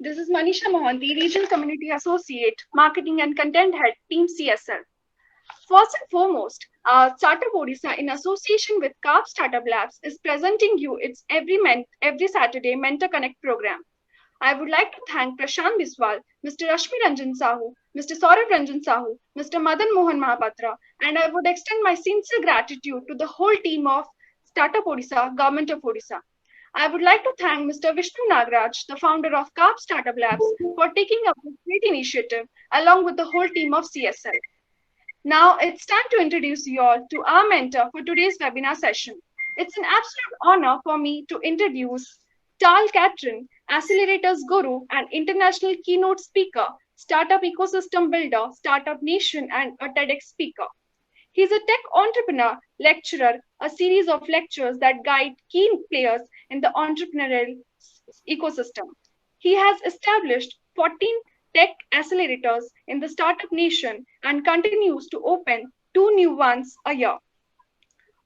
This is Manisha Mohanty, Regional Community Associate, Marketing and Content Head, Team CSL. First and foremost, Startup Odisha, in association with Carve Startup Labs, is presenting you its every Saturday Mentor Connect program. I would like to thank Prashant Biswal, Mr. Rashmi Ranjan Sahu, Mr. Saurav Ranjan Sahu, Mr. Madan Mohan Mahapatra, and I would extend my sincere gratitude to the whole team of Startup Odisha, Government of Odisha. I would like to thank Mr. Vishnu Nagraj, the founder of Carve Startup Labs, for taking up this great initiative along with the whole team of CSL. Now it's time to introduce you all to our mentor for today's webinar session. It's an absolute honor for me to introduce Tal Catran, Accelerators Guru and international keynote speaker, startup ecosystem builder, startup nation, and a TEDx speaker. He's a tech entrepreneur, lecturer, a series of lectures that guide key players in the entrepreneurial ecosystem. He has established 14 tech accelerators in the startup nation and continues to open two new ones a year.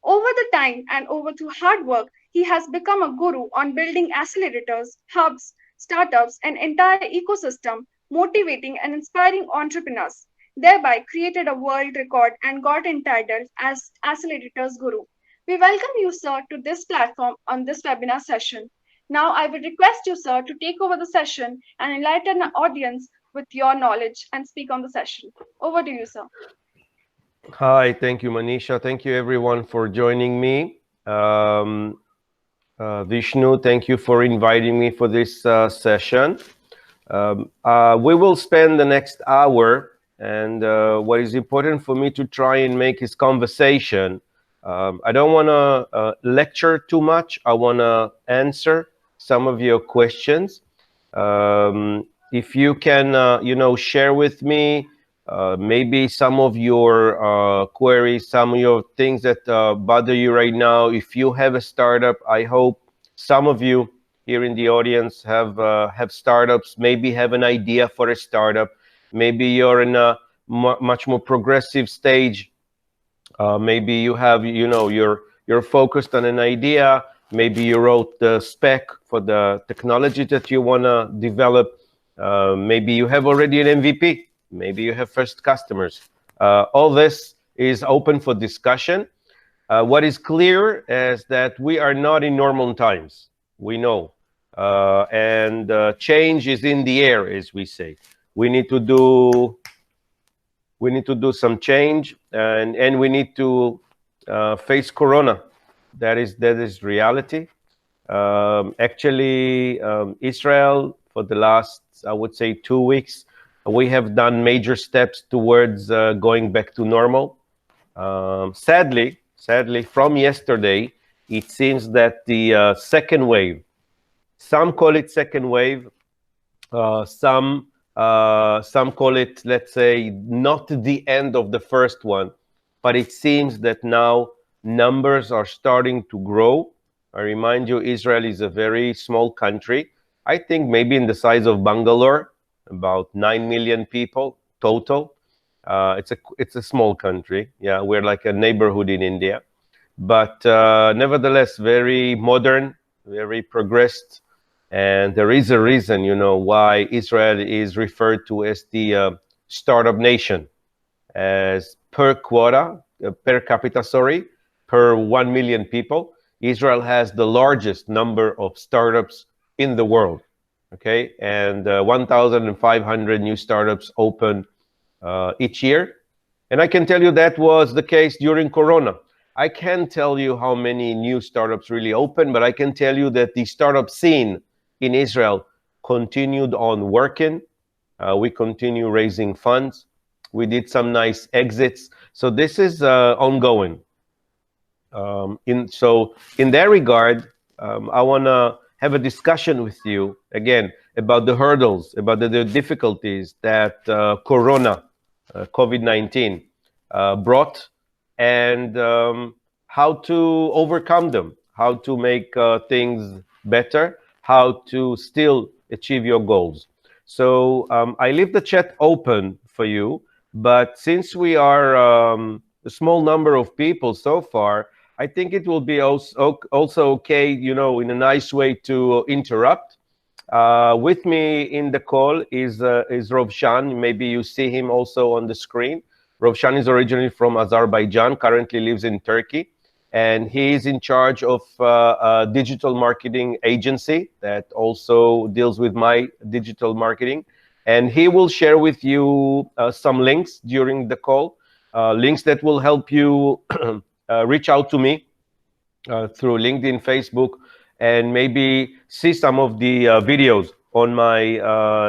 Over the time and over through hard work, he has become a guru on building accelerators, hubs, startups, and entire ecosystem, motivating and inspiring entrepreneurs, thereby created a world record and got entitled as Accelerators Guru. We welcome you, sir, to this platform on this webinar session. Now, I would request you, sir, to take over the session and enlighten the audience with your knowledge and speak on the session. Over to you, sir. Hi, thank you, Manisha. Thank you, everyone, for joining me. Vishnu, thank you for inviting me for this session. We will spend the next hour, and what is important for me to try and make is conversation. I don't want to lecture too much. I want to answer some of your questions. If you can, share with me maybe some of your queries, some of your things that bother you right now. If you have a startup, I hope some of you here in the audience have startups, maybe have an idea for a startup. Maybe you're in a much more progressive stage. Maybe you have, you're focused on an idea. Maybe you wrote the spec for the technology that you want to develop. Maybe you have already an MVP. Maybe you have first customers. All this is open for discussion. What is clear is that we are not in normal times. We know. And change is in the air, as we say. We need to do some change, and we need to face Corona. That is reality. Actually, Israel, for the last, I would say, 2 weeks, we have done major steps towards going back to normal. Sadly, from yesterday, it seems that the second wave, some call it second wave, some call it, let's say, not the end of the first one, but it seems that now numbers are starting to grow. I remind you, Israel is a very small country. I think maybe in the size of Bangalore, about 9 million people total. It's a small country. Yeah, we're like a neighborhood in India, but nevertheless very modern, very progressed. And there is a reason, why Israel is referred to as the startup nation, as per capita, per 1 million people. Israel has the largest number of startups in the world. Okay, and 1,500 new startups open each year. And I can tell you that was the case during Corona. I can't tell you how many new startups really open, but I can tell you that the startup scene in Israel continued on working. We continue raising funds. We did some nice exits. So this is ongoing. In that regard, I want to have a discussion with you again about the hurdles, about the difficulties that Corona, COVID-19 brought, and how to overcome them, how to make things better, how to still achieve your goals. So I leave the chat open for you, but since we are a small number of people so far, I think it will be also okay, in a nice way to interrupt. With me in the call is Rovshan. Maybe you see him also on the screen. Rovshan is originally from Azerbaijan, currently lives in Turkey, and he is in charge of a digital marketing agency that also deals with my digital marketing. And he will share with you some links during the call, links that will help you reach out to me through LinkedIn, Facebook, and maybe see some of the videos on my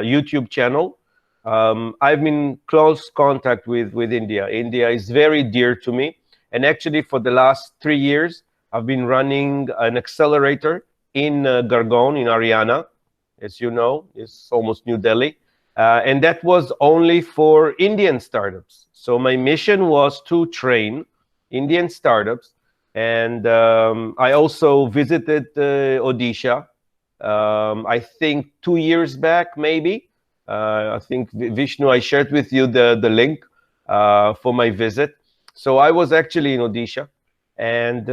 YouTube channel. I'm in close contact with India. India is very dear to me. And actually, for the last 3 years, I've been running an accelerator in Gargaon, in Haryana. As you know, it's almost New Delhi. And that was only for Indian startups. So my mission was to train Indian startups. And I also visited Odisha, I think 2 years back, maybe. I think, Vishnu, I shared with you the link for my visit. So I was actually in Odisha, and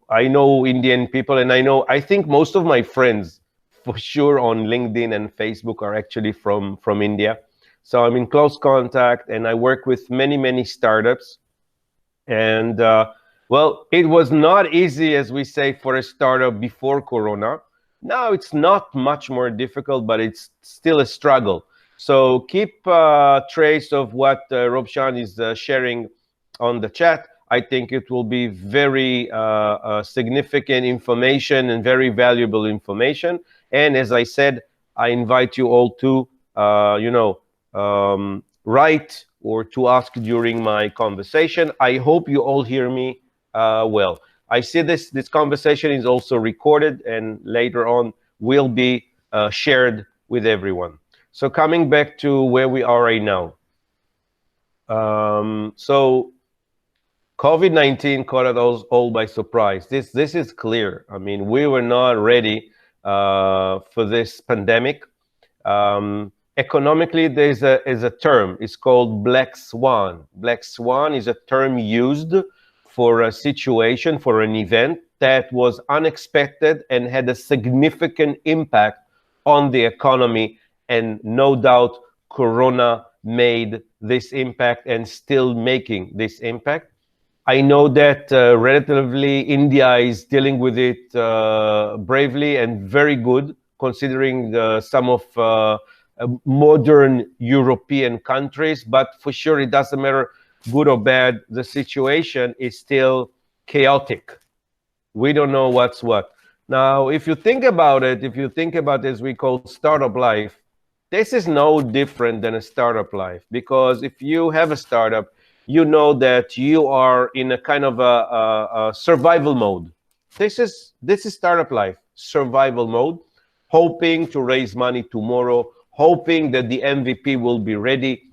I know Indian people, and I think most of my friends, for sure, on LinkedIn and Facebook are actually from India. So I'm in close contact, and I work with many startups. And well, it was not easy, as we say, for a startup before Corona. Now it's not much more difficult, but it's still a struggle. So keep trace of what Robshan is sharing on the chat. I think it will be very significant information and very valuable information. And as I said, I invite you all to, write or to ask during my conversation. I hope you all hear me well. I see this conversation is also recorded and later on will be shared with everyone. So coming back to where we are right now. So COVID-19 caught us all by surprise. This is clear. I mean, we were not ready for this pandemic. Economically, there's a term. It's called black swan. Black swan is a term used for a situation, for an event that was unexpected and had a significant impact on the economy. And no doubt, Corona made this impact and still making this impact. I know that relatively India is dealing with it bravely and very good, considering some of modern European countries. But for sure, it doesn't matter good or bad. The situation is still chaotic. We don't know what's what. Now, if you think about it, as we call startup life, this is no different than a startup life, because if you have a startup, you know that you are in a kind of a survival mode. This is startup life, survival mode, hoping to raise money tomorrow, hoping that the MVP will be ready.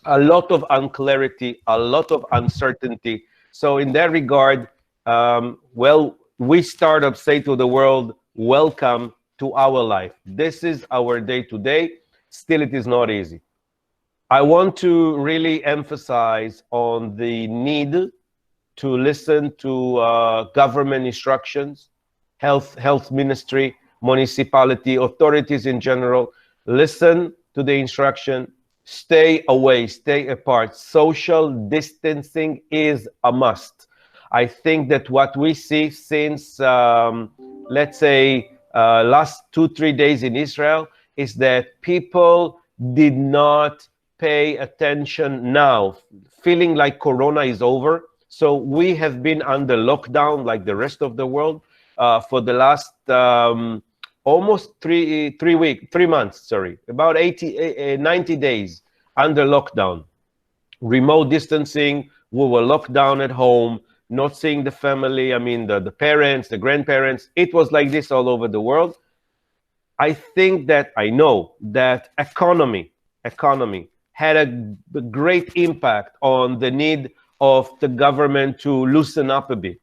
A lot of unclarity, a lot of uncertainty. So in that regard, well, we startups say to the world, welcome to our life. This is our day-to-day. Still, it is not easy. I want to really emphasize on the need to listen to government instructions, health ministry, municipality, authorities in general. Listen to the instruction, stay away, stay apart. Social distancing is a must. I think that what we see since, let's say, last 2-3 days in Israel is that people did not pay attention now, feeling like Corona is over. So we have been under lockdown like the rest of the world for the last almost 3 months, about 90 days under lockdown. Remote distancing, we were locked down at home, not seeing the family, I mean, the parents, the grandparents. It was like this all over the world. I think that, I know that economy had a great impact on the need of the government to loosen up a bit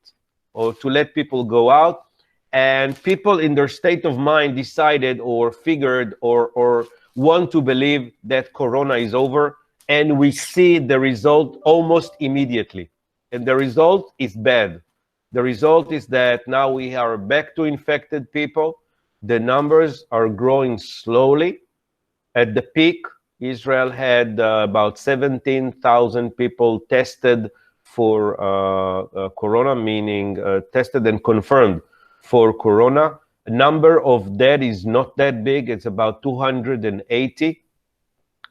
or to let people go out. And people in their state of mind decided or figured or want to believe that Corona is over. And we see the result almost immediately. And the result is bad. The result is that now we are back to infected people. The numbers are growing slowly. At the peak, Israel had about 17,000 people tested for corona, meaning tested and confirmed for corona. The number of dead is not that big. It's about 280.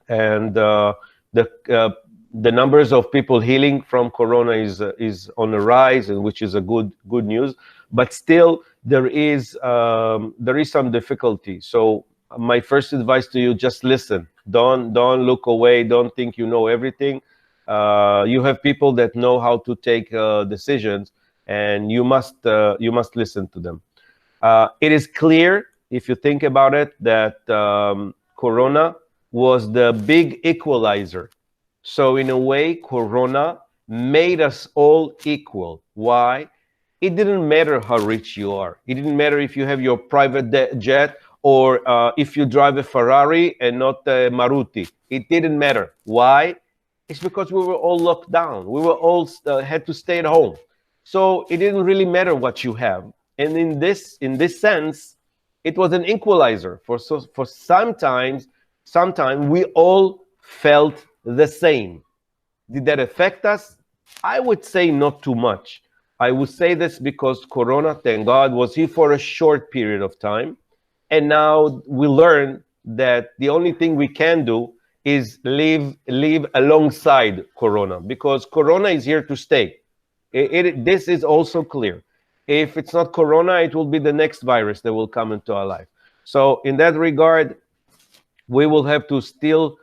And the numbers of people healing from corona is on the rise, and which is a good news. But still, there is some difficulty. So my first advice to you: just listen. Don't look away. Don't think you know everything. You have people that know how to take decisions, and you must listen to them. It is clear, if you think about it, that corona was the big equalizer. So in a way, corona made us all equal. Why? It didn't matter how rich you are. It didn't matter if you have your private jet or if you drive a Ferrari and not a Maruti. It didn't matter. Why? It's because we were all locked down. We were all had to stay at home. So it didn't really matter what you have. And in this sense, it was an equalizer. For sometimes we all felt the same. Did that affect us? I would say not too much. I would say this because corona, thank God, was here for a short period of time. And now we learn that the only thing we can do is live alongside corona, because corona is here to stay. This is also clear. If it's not corona, it will be the next virus that will come into our life. So in that regard, we will have to still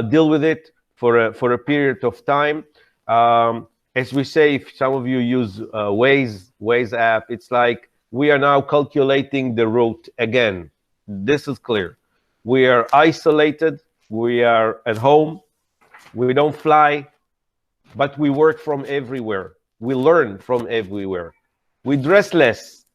deal with it for a period of time. As we say, if some of you use Waze app, it's like we are now calculating the route again. This is clear. We are isolated. We are at home. We don't fly, but we work from everywhere. We learn from everywhere. We dress less.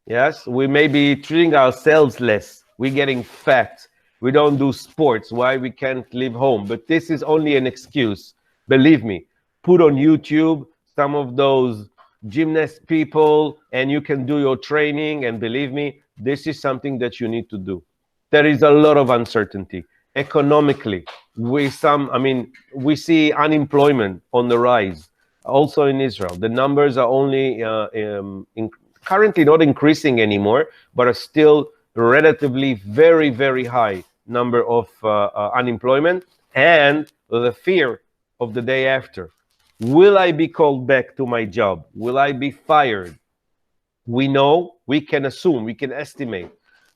Yes, we may be treating ourselves less. We're getting fat. We don't do sports. Why we can't leave home? But this is only an excuse. Believe me. Put on YouTube some of those gymnast people, and you can do your training. And believe me, this is something that you need to do. There is a lot of uncertainty economically. We see unemployment on the rise. Also in Israel, the numbers are only currently not increasing anymore, but are still relatively very, very high number of unemployment, and the fear of the day after. Will I be called back to my job? Will I be fired? We know, we can assume, we can estimate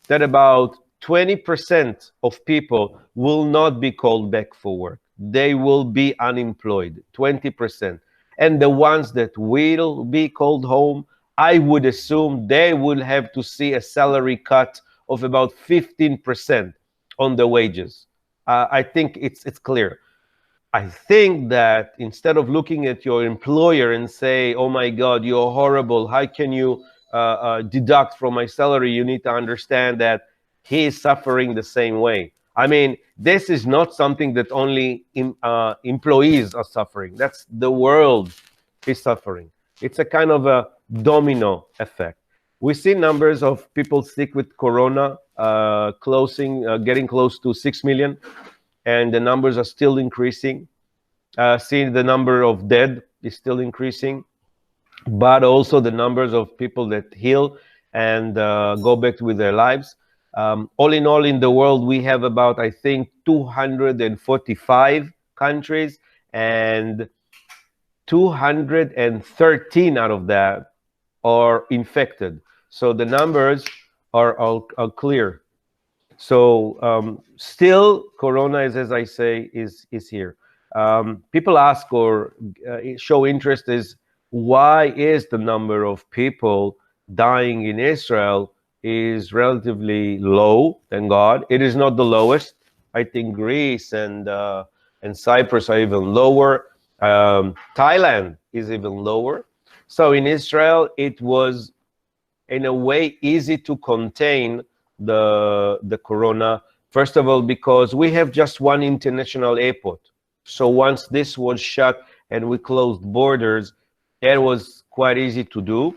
that about 20% of people will not be called back for work. They will be unemployed, 20%. And the ones that will be called home, I would assume they will have to see a salary cut of about 15% on the wages. I think it's clear. I think that instead of looking at your employer and say, oh my God, you're horrible, how can you deduct from my salary? You need to understand that he is suffering the same way. I mean, this is not something that only employees are suffering. That's the world is suffering. It's a kind of a domino effect. We see numbers of people sick with corona getting close to 6 million, and the numbers are still increasing. Seeing the number of dead is still increasing, but also the numbers of people that heal and go back with their lives. All in all, in the world, we have about, I think, 245 countries, and 213 out of that are infected. So the numbers are clear. So still, corona is, as I say, is here. People ask or show interest is, why is the number of people dying in Israel is relatively low? Thank God. It is not the lowest. I think Greece and Cyprus are even lower. Thailand is even lower. So in Israel, it was in a way easy to contain the corona. First of all, because we have just one international airport. So once this was shut and we closed borders, it was quite easy to do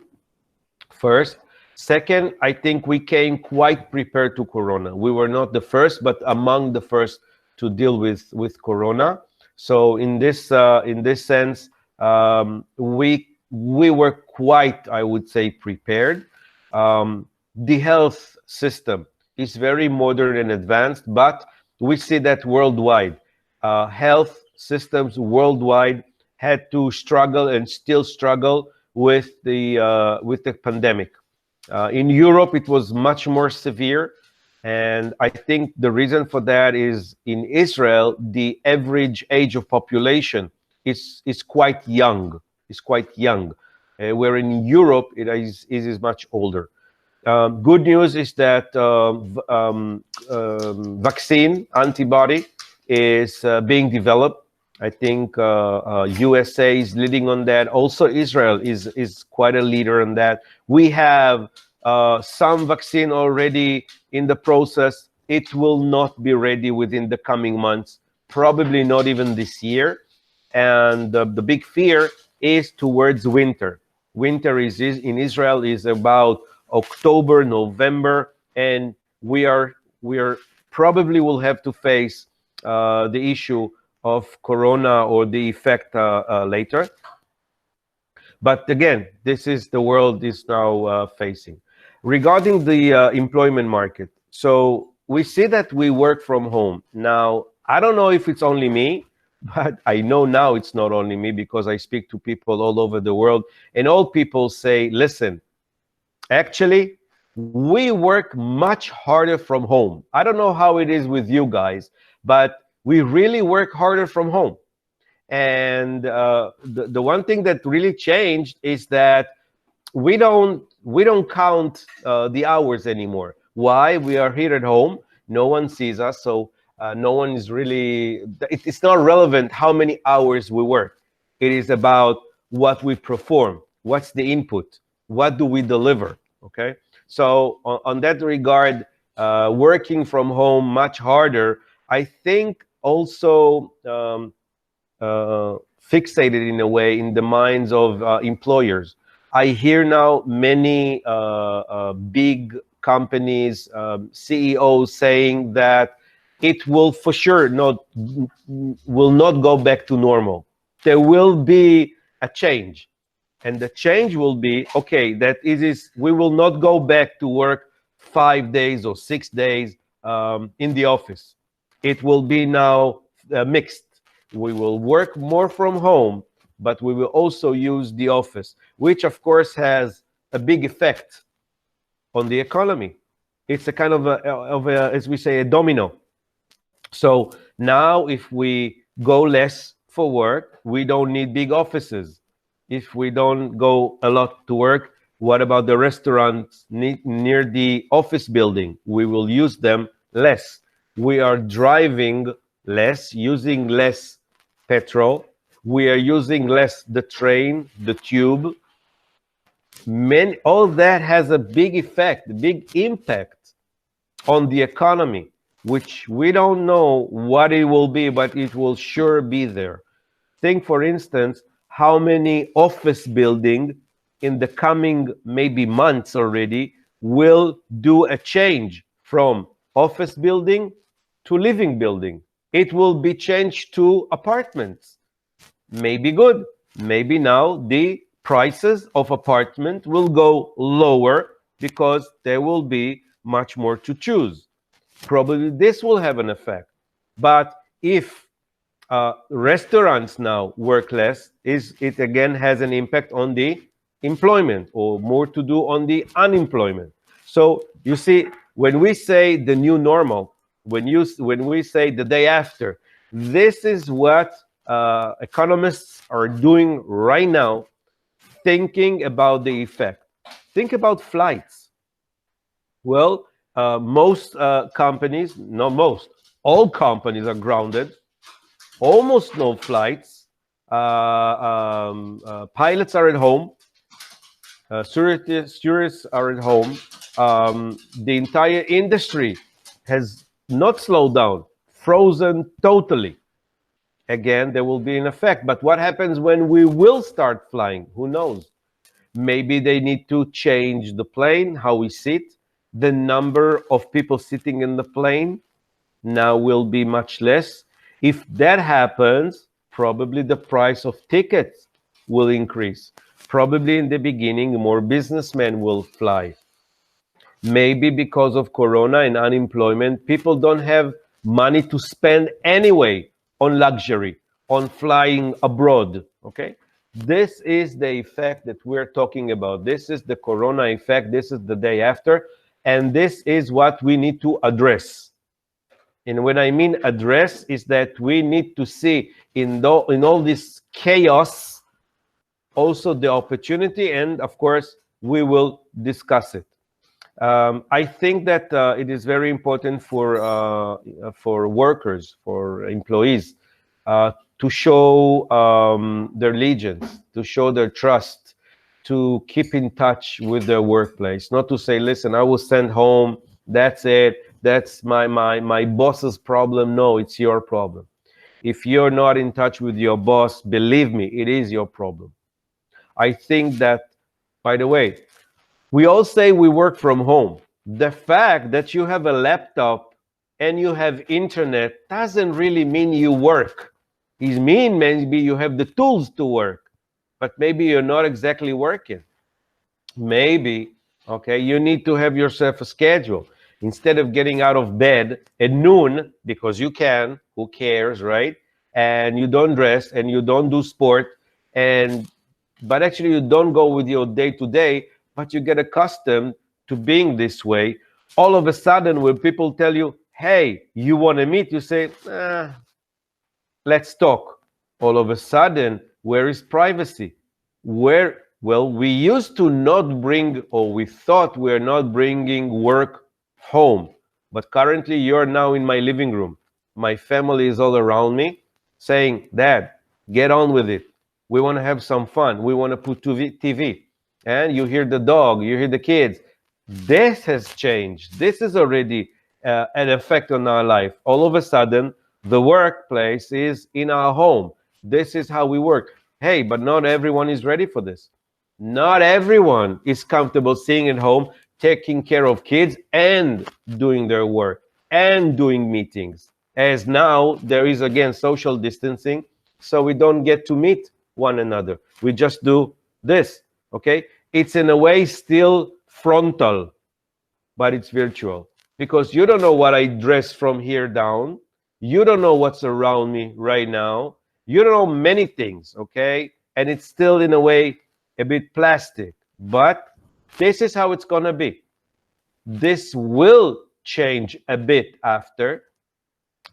first. Second, I think we came quite prepared to Corona. We were not the first, but among the first to deal with Corona. So in this sense, we were quite, I would say, prepared. The health system is very modern and advanced, but we see that worldwide. Health systems worldwide had to struggle and still struggle with the pandemic. In Europe, it was much more severe. And I think the reason for that is in Israel, the average age of population is quite young. Is quite young, where in Europe it is much older. Good news is that vaccine antibody is being developed. I think USA is leading on that. Also, Israel is quite a leader in that. We have some vaccine already in the process. It will not be ready within the coming months, probably not even this year. And the big fear is towards winter. Winter is in Israel is about October, November, and we are probably will have to face the issue of Corona or the effect later. But again, this is the world is now facing. Regarding the employment market, so we see that we work from home. Now, I don't know if it's only me, but I know now it's not only me because I speak to people all over the world, and all people say, listen, actually, we work much harder from home. I don't know how it is with you guys, but we really work harder from home. And the one thing that really changed is that we don't count the hours anymore. Why? We are here at home. No one sees us, so no one is really. It's not relevant how many hours we work. It is about what we perform. What's the input? What do we deliver? Okay. So on that regard, working from home much harder. I think also fixated in a way in the minds of employers. I hear now many big companies, CEOs saying that it will for sure will not go back to normal. There will be a change, and the change will be okay. That is we will not go back to work 5 days or 6 days in the office. It will be now mixed. We will work more from home, but we will also use the office, which of course has a big effect on the economy. It's a kind of a, as we say, a domino. So now if we go less for work, we don't need big offices. If we don't go a lot to work, what about the restaurants near the office building? We will use them less. We are driving less, using less petrol. We are using less the train, the tube. All that has a big effect, big impact on the economy, which we don't know what it will be, but it will sure be there. Think, for instance, how many office buildings in the coming maybe months already will do a change from office building to living building. It will be changed to apartments. Maybe good. Maybe now the prices of apartment will go lower because there will be much more to choose. Probably this will have an effect. But if restaurants now work less, it again has an impact on the employment, or more to do on the unemployment. So you see, when we say the new normal, when we say the day after, this is what economists are doing right now, thinking about the effect. Think about flights. Well, most companies, not most, all companies are grounded. Almost no flights. Pilots are at home. Tourists are at home. The entire industry has not slowed down, frozen totally. Again, there will be an effect. But what happens when we will start flying? Who knows? Maybe they need to change the plane, how we sit. The number of people sitting in the plane now will be much less. If that happens, probably the price of tickets will increase. Probably in the beginning, more businessmen will fly. Maybe because of Corona and unemployment, people don't have money to spend anyway on luxury, on flying abroad. Okay? This is the effect that we're talking about. This is the Corona effect. This is the day after. And this is what we need to address. And when I mean address, is that we need to see in all this chaos also the opportunity, and of course, we will discuss it. I think that it is very important for workers, for employees, to show their allegiance, to show their trust, to keep in touch with their workplace. Not to say, listen, I will send home. That's it. That's my boss's problem. No, it's your problem. If you're not in touch with your boss, believe me, it is your problem. I think that, by the way, we all say we work from home. The fact that you have a laptop and you have internet doesn't really mean you work. It means maybe you have the tools to work, but maybe you're not exactly working. Maybe, okay, you need to have yourself a schedule. Instead of getting out of bed at noon, because you can, who cares, right? And you don't dress and you don't do sport, but actually you don't go with your day-to-day, but you get accustomed to being this way. All of a sudden, when people tell you, hey, you want to meet, you say, let's talk. All of a sudden, where is privacy? Well, we used to not bring, or we thought we're not bringing work home. But currently, you're now in my living room. My family is all around me saying, Dad, get on with it. We want to have some fun. We want to put TV. And you hear the dog, you hear the kids. This has changed. This is already an effect on our life. All of a sudden, the workplace is in our home. This is how we work. Hey, but not everyone is ready for this. Not everyone is comfortable staying at home, taking care of kids and doing their work and doing meetings. As now there is again social distancing, so we don't get to meet one another. We just do this, okay? It's in a way still frontal, but it's virtual, because you don't know what I dress from here down. You don't know what's around me right now. You don't know many things, okay? And it's still in a way a bit plastic, but this is how it's gonna be. This will change a bit after,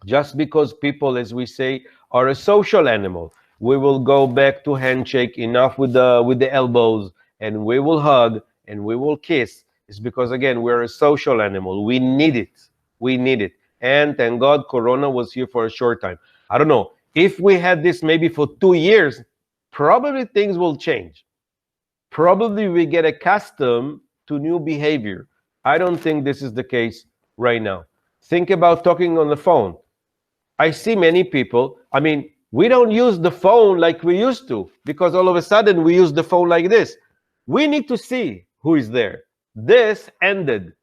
just because people, as we say, are a social animal. We will go back to handshake, enough with the elbows, and we will hug and we will kiss. It's because, again, we're a social animal. We need it. We need it. And thank God Corona was here for a short time. I don't know. If we had this maybe for 2 years, probably things will change. Probably we get accustomed to new behavior. I don't think this is the case right now. Think about talking on the phone. I see many people, I mean, we don't use the phone like we used to, because all of a sudden we use the phone like this. We need to see who is there. This ended.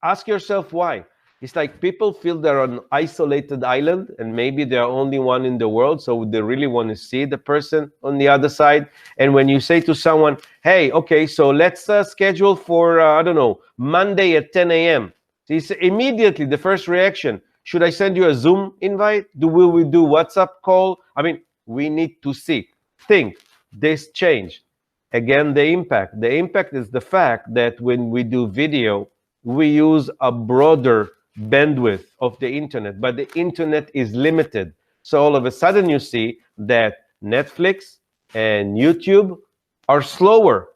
Ask yourself why. It's like people feel they're on an isolated island and maybe they're only one in the world, so they really want to see the person on the other side. And when you say to someone, hey, okay, so let's schedule for, I don't know, Monday at 10 a.m. So immediately the first reaction, should I send you a Zoom invite? Will we do WhatsApp call? I mean, we need to see. Think, this changed. Again, the impact. The impact is the fact that when we do video, we use a broader bandwidth of the internet, but the internet is limited. So all of a sudden you see that Netflix and YouTube are slower.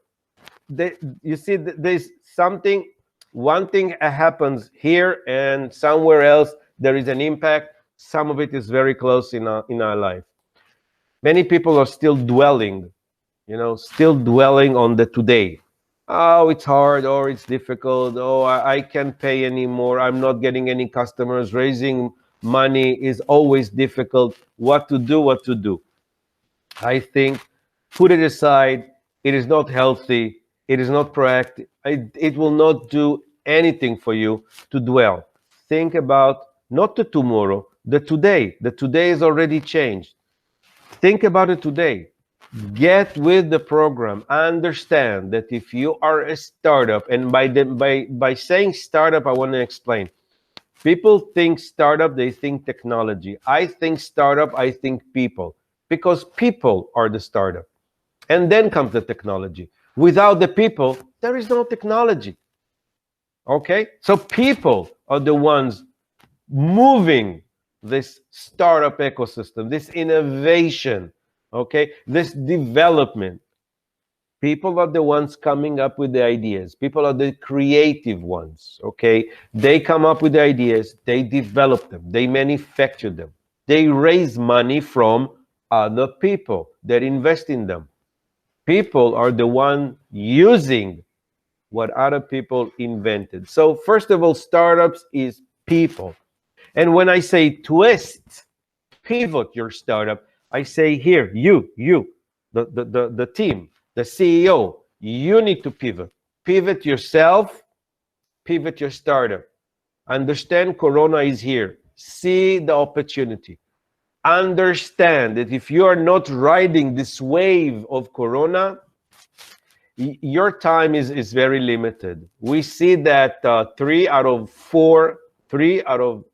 You see, there's something, one thing happens here and somewhere else there is an impact. Some of it is very close in our life. Many people are still dwelling, still dwelling on the today. Oh, it's hard, or it's difficult. Oh, I can't pay anymore. I'm not getting any customers. Raising money is always difficult. What to do? I think put it aside. It is not healthy. It is not proactive. It will not do anything for you to dwell. Think about not the tomorrow, the today. The today is already changed. Think about it today. Get with the program. Understand that if you are a startup, and by saying startup, I want to explain. People think startup, they think technology. I think startup, I think people, because people are the startup. And then comes the technology. Without the people, there is no technology. Okay? So people are the ones moving this startup ecosystem, this innovation, okay, this development. People are the ones coming up with the ideas. People are the creative ones, okay? They come up with the ideas, they develop them, they manufacture them. They raise money from other people that invest in them. People are the one using what other people invented. So first of all, startups is people. And when I say twist, pivot your startup, I say here, you, the team, the CEO, you need to pivot. Pivot yourself, pivot your startup. Understand Corona is here. See the opportunity. Understand that if you are not riding this wave of Corona, your time is very limited. We see that three out of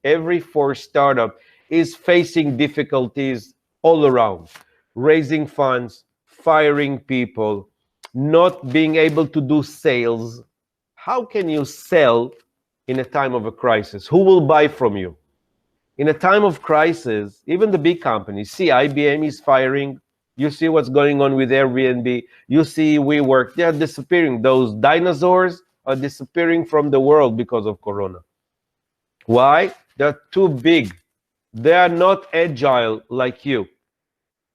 every four startup is facing difficulties all around. Raising funds, firing people, not being able to do sales. How can you sell in a time of a crisis? Who will buy from you? In a time of crisis, even the big companies, see IBM is firing. You see what's going on with Airbnb. You see WeWork. They are disappearing. Those dinosaurs are disappearing from the world because of Corona. Why? They're too big. They are not agile like you.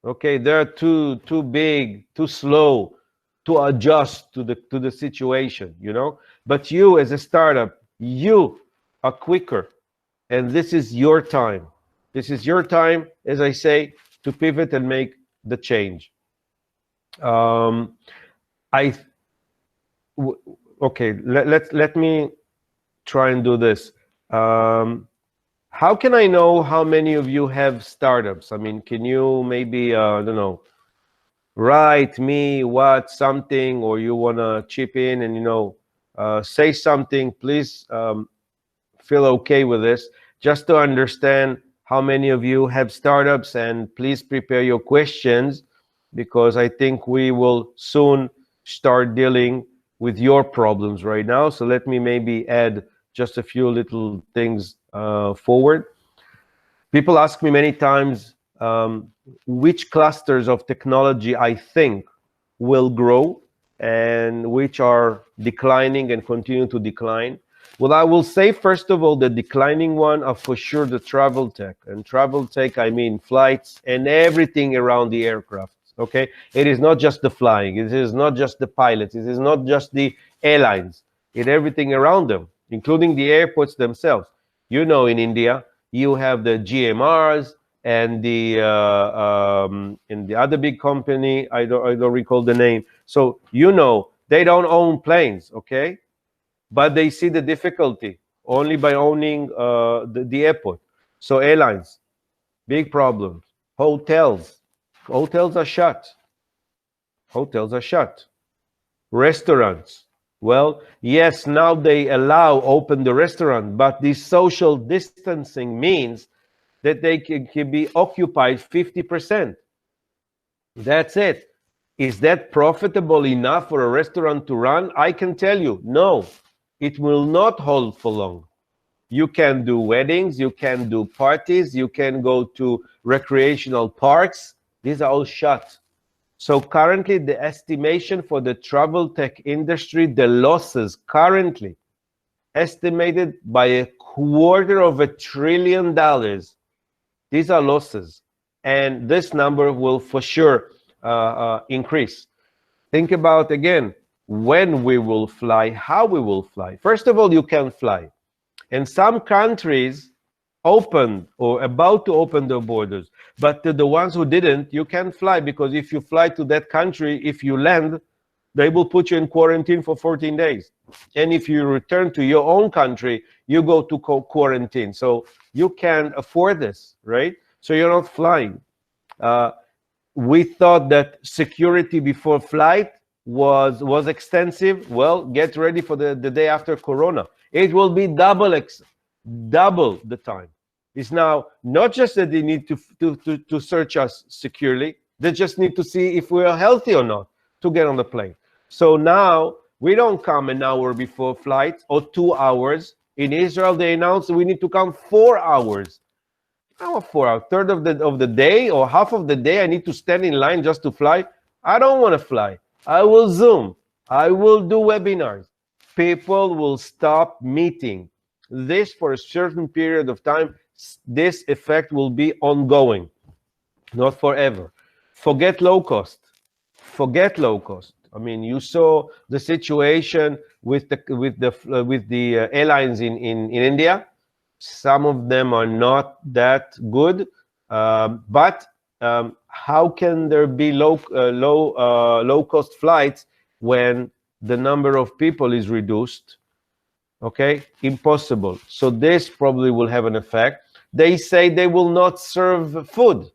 Okay, they're too big, too slow to adjust to the situation, you know. But you as a startup, you are quicker. And this is your time. This is your time, as I say, to pivot and make the change. Okay, let me try and do this. How can I know how many of you have startups? I mean, can you maybe, I don't know, write me something, or you want to chip in and, say something, please feel okay with this, just to understand how many of you have startups, and please prepare your questions, because I think we will soon start dealing with your problems right now. So let me maybe add just a few little things forward. People ask me many times which clusters of technology I think will grow and which are declining and continue to decline. Well, I will say, first of all, the declining one are for sure the travel tech. And travel tech, I mean flights and everything around the aircraft, okay? It is not just the flying. It is not just the pilots. It is not just the airlines. It's everything around them, including the airports themselves. You know, in India, you have the GMRs and the other big company, I don't recall the name. So, you know, they don't own planes, okay? But they see the difficulty only by owning the airport. So airlines, big problems. Hotels are shut. Hotels are shut. Restaurants, well, yes, now they open the restaurant, but the social distancing means that they can be occupied 50%. That's it. Is that profitable enough for a restaurant to run? I can tell you, no. It will not hold for long. You can do weddings, you can do parties, you can go to recreational parks. These are all shut. So currently, the estimation for the travel tech industry, the losses currently estimated by $250 billion. These are losses. And this number will for sure increase. Think about, again, when we will fly, how we will fly. First of all, you can fly. And some countries opened or about to open their borders. But to the ones who didn't, you can fly, because if you fly to that country, if you land, they will put you in quarantine for 14 days. And if you return to your own country, you go to quarantine. So you can't afford this, right? So you're not flying. We thought that security before flight was extensive. Well, get ready for the day after Corona. It will be double the time. It's now not just that they need to search us securely, they just need to see if we are healthy or not to get on the plane. So now we don't come an hour before flight or 2 hours. In Israel, they announced we need to come 4 hours. Now, for a third of the day or half of the day, I need to stand in line just to fly. I don't want to fly. I will Zoom. I will do webinars. People will stop meeting. This for a certain period of time. This effect will be ongoing, not forever. Forget low cost. Forget low cost. I mean, you saw the situation with the airlines in India. Some of them are not that good, but how can there be low cost flights when the number of people is reduced? Okay, impossible. So this probably will have an effect. They say they will not serve food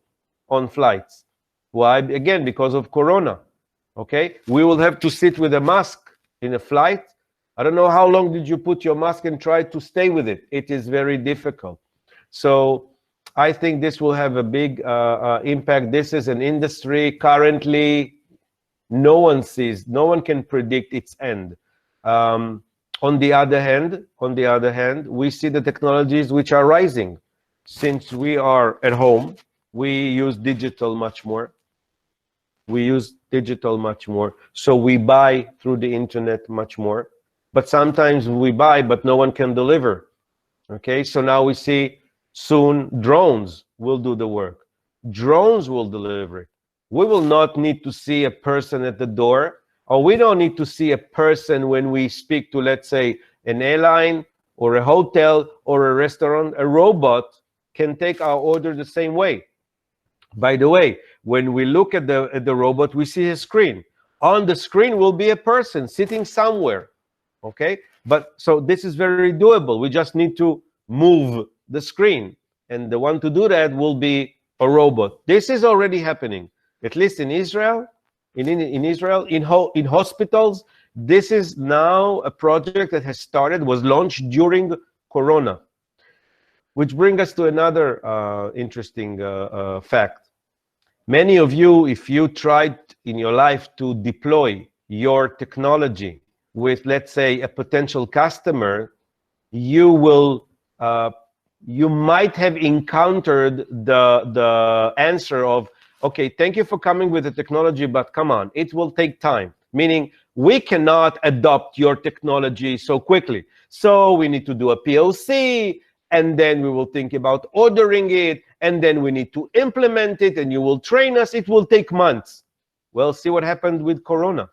on flights. Why? Again, because of Corona. Okay, we will have to sit with a mask in a flight. I don't know how long did you put your mask and try to stay with it. It is very difficult. So I think this will have a big impact. This is an industry currently no one sees, no one can predict its end. On the other hand, we see the technologies which are rising. Since we are at home, we use digital much more. So we buy through the internet much more. But sometimes we buy, but no one can deliver. Okay, so now we see soon drones will do the work. Drones will deliver it. We will not need to see a person at the door, or we don't need to see a person when we speak to, let's say, an airline or a hotel or a restaurant. A robot can take our order the same way. By the way, when we look at the robot, we see a screen. On the screen will be a person sitting somewhere. Okay, but so this is very doable. We just need to move the screen, and the one to do that will be a robot. This is already happening, at least in Israel. In hospitals, this is now a project that has started, was launched during Corona, which brings us to another interesting fact. Many of you, if you tried in your life to deploy your technology with, let's say, a potential customer, you might have encountered the answer of, okay, thank you for coming with the technology, but come on, it will take time. Meaning, we cannot adopt your technology so quickly. So we need to do a POC, and then we will think about ordering it, and then we need to implement it, and you will train us. It will take months. Well, see what happened with Corona.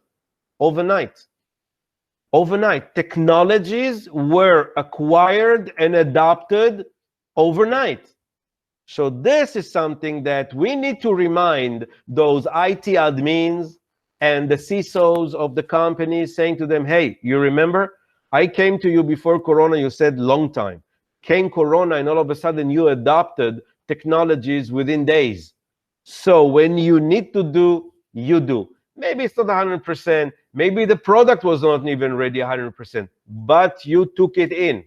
Overnight, technologies were acquired and adopted overnight. So this is something that we need to remind those IT admins and the CISOs of the companies, saying to them, hey, you remember, I came to you before Corona, you said long time. Came Corona, and all of a sudden you adopted technologies within days. So when you need to do, you do. Maybe it's not 100%. Maybe the product was not even ready 100%, but you took it in.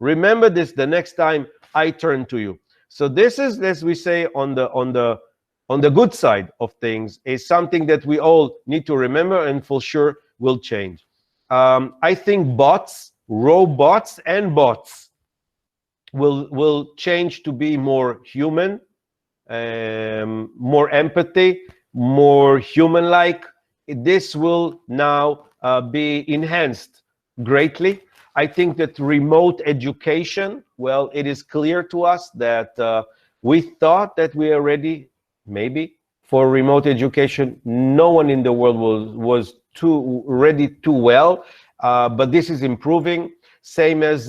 Remember this the next time I turn to you. So this is, as we say, on the good side of things, is something that we all need to remember, and for sure will change. I think robots and bots will change to be more human, more empathy, more human-like. This will now be enhanced greatly. I think that remote education, well, it is clear to us that we thought that we are ready, maybe, for remote education. No one in the world was too ready too well, but this is improving. Same as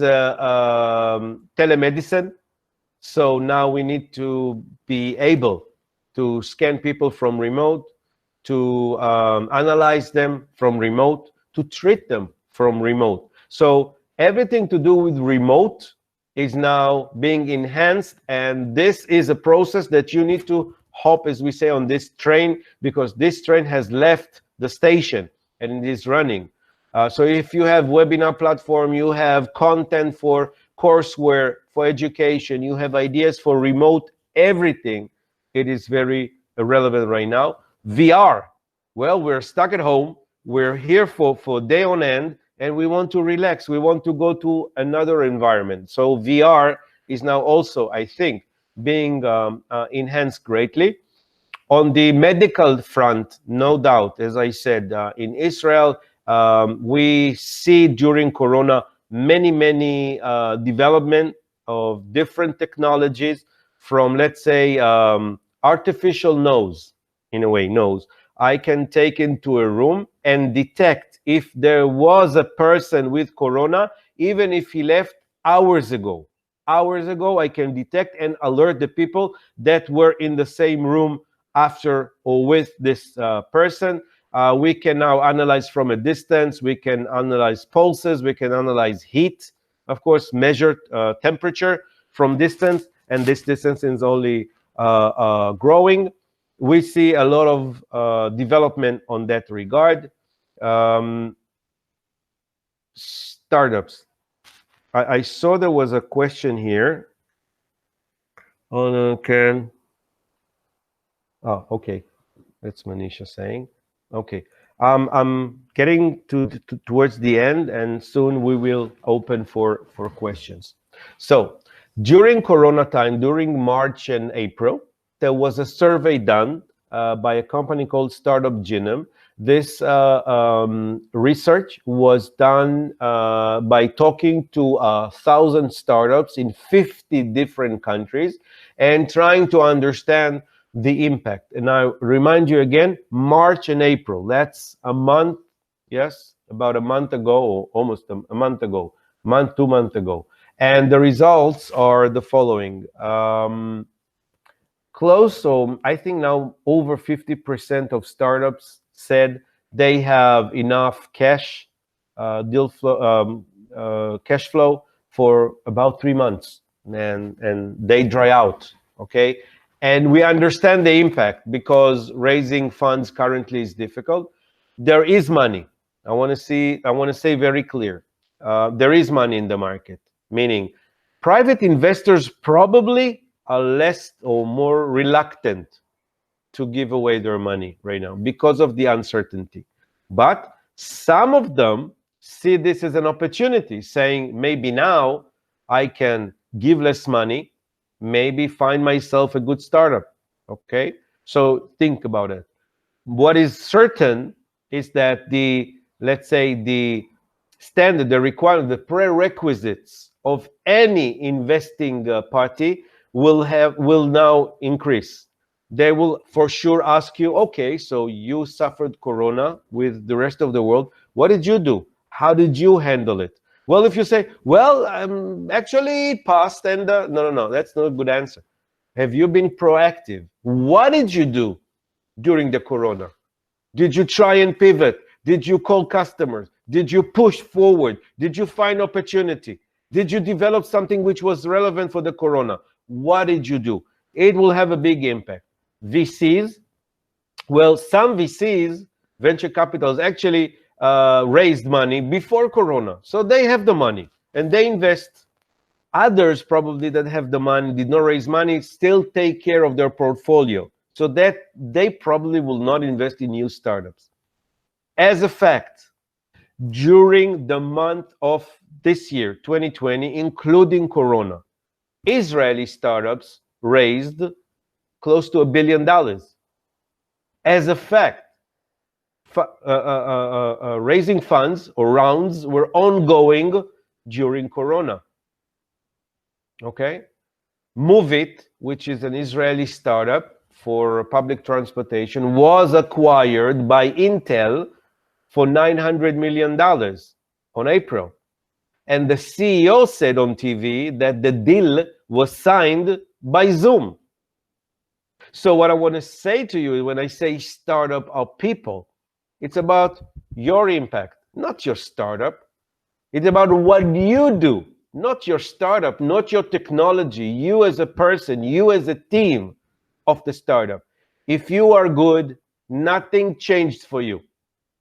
telemedicine. So now we need to be able to scan people from remote, to analyze them from remote, to treat them from remote. So everything to do with remote is now being enhanced, and this is a process that you need to hop, as we say, on this train, because this train has left the station and it is running. So if you have webinar platform, you have content for courseware, for education, you have ideas for remote everything, it is very relevant right now. VR, well, we're stuck at home, we're here for day on end, and we want to relax, we want to go to another environment. So VR is now also, I think, being enhanced greatly. On the medical front, no doubt, as I said, in Israel, we see during Corona many development of different technologies, from, let's say, artificial nose, in a way, nose. I can take into a room and detect if there was a person with Corona, even if he left hours ago. Hours ago, I can detect and alert the people that were in the same room after or with this person. We can now analyze from a distance, we can analyze pulses, we can analyze heat, of course, measure temperature from distance, and this distance is only growing. We see a lot of development on that regard. Startups. I saw there was a question here. Can. Oh, okay. That's Manisha saying. Okay. I'm getting towards the end, and soon we will open for questions. So during Corona time, during March and April, there was a survey done by a company called Startup Genome. This research was done by talking to 1,000 startups in 50 different countries and trying to understand the impact. And I remind you again, March and April, that's a month, yes, about a month ago, or almost a month ago, 2 months ago. And the results are the following. Close, so I think now over 50% of startups said they have enough cash, cash flow for about 3 months, and they dry out, okay? And we understand the impact, because raising funds currently is difficult. There is money. I want to say very clear. There is money in the market, meaning private investors probably are less or more reluctant to give away their money right now because of the uncertainty. But some of them see this as an opportunity, saying maybe now I can give less money, maybe find myself a good startup. Okay, so think about it. What is certain is that the, let's say, the standard, the requirement, the prerequisites of any investing party will now increase. They will for sure ask you, okay, so you suffered Corona with the rest of the world. What did you do? How did you handle it? Well, if you say, well, actually it passed, and no, that's not a good answer. Have you been proactive? What did you do during the Corona? Did you try and pivot? Did you call customers? Did you push forward? Did you find opportunity? Did you develop something which was relevant for the Corona? What did you do? It will have a big impact. VCs, well, some VCs, venture capitals, actually raised money before Corona. So they have the money and they invest. Others probably that have the money, did not raise money, still take care of their portfolio, so that they probably will not invest in new startups. As a fact, during the month of this year, 2020, including Corona, Israeli startups raised close to $1 billion. As a fact, raising funds or rounds were ongoing during Corona. Okay? Movit, which is an Israeli startup for public transportation, was acquired by Intel for $900 million on April. And the CEO said on TV that the deal was signed by Zoom. So what I want to say to you when I say startup are people, it's about your impact, not your startup. It's about what you do, not your startup, not your technology, you as a person, you as a team of the startup. If you are good, nothing changed for you.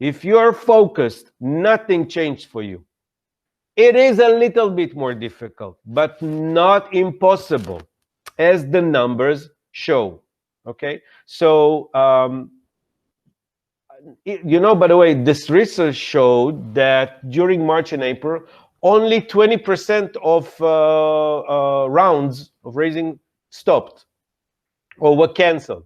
If you are focused, nothing changed for you. It is a little bit more difficult, but not impossible, as the numbers show. Okay, so by the way, this research showed that during March and April, only 20% of rounds of raising stopped or were canceled.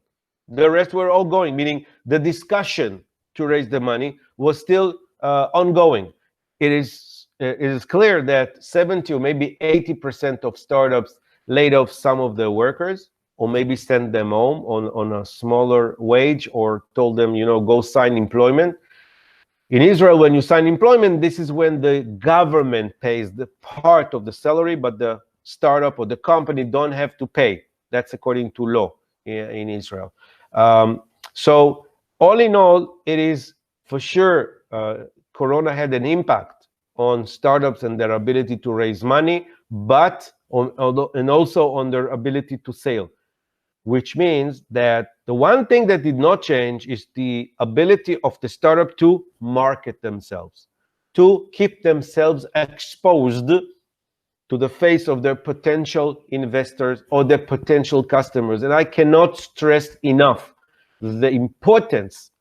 The rest were all going, meaning the discussion to raise the money was still ongoing. It is clear that 70 or maybe 80% of startups laid off some of their workers, or maybe sent them home on a smaller wage, or told them, go sign employment. In Israel, when you sign employment, this is when the government pays the part of the salary, but the startup or the company don't have to pay. That's according to law in Israel. So all in all, it is for sure Corona had an impact on startups and their ability to raise money, but also on their ability to sell. Which means that the one thing that did not change is the ability of the startup to market themselves, to keep themselves exposed to the face of their potential investors or their potential customers. And I cannot stress enough the importance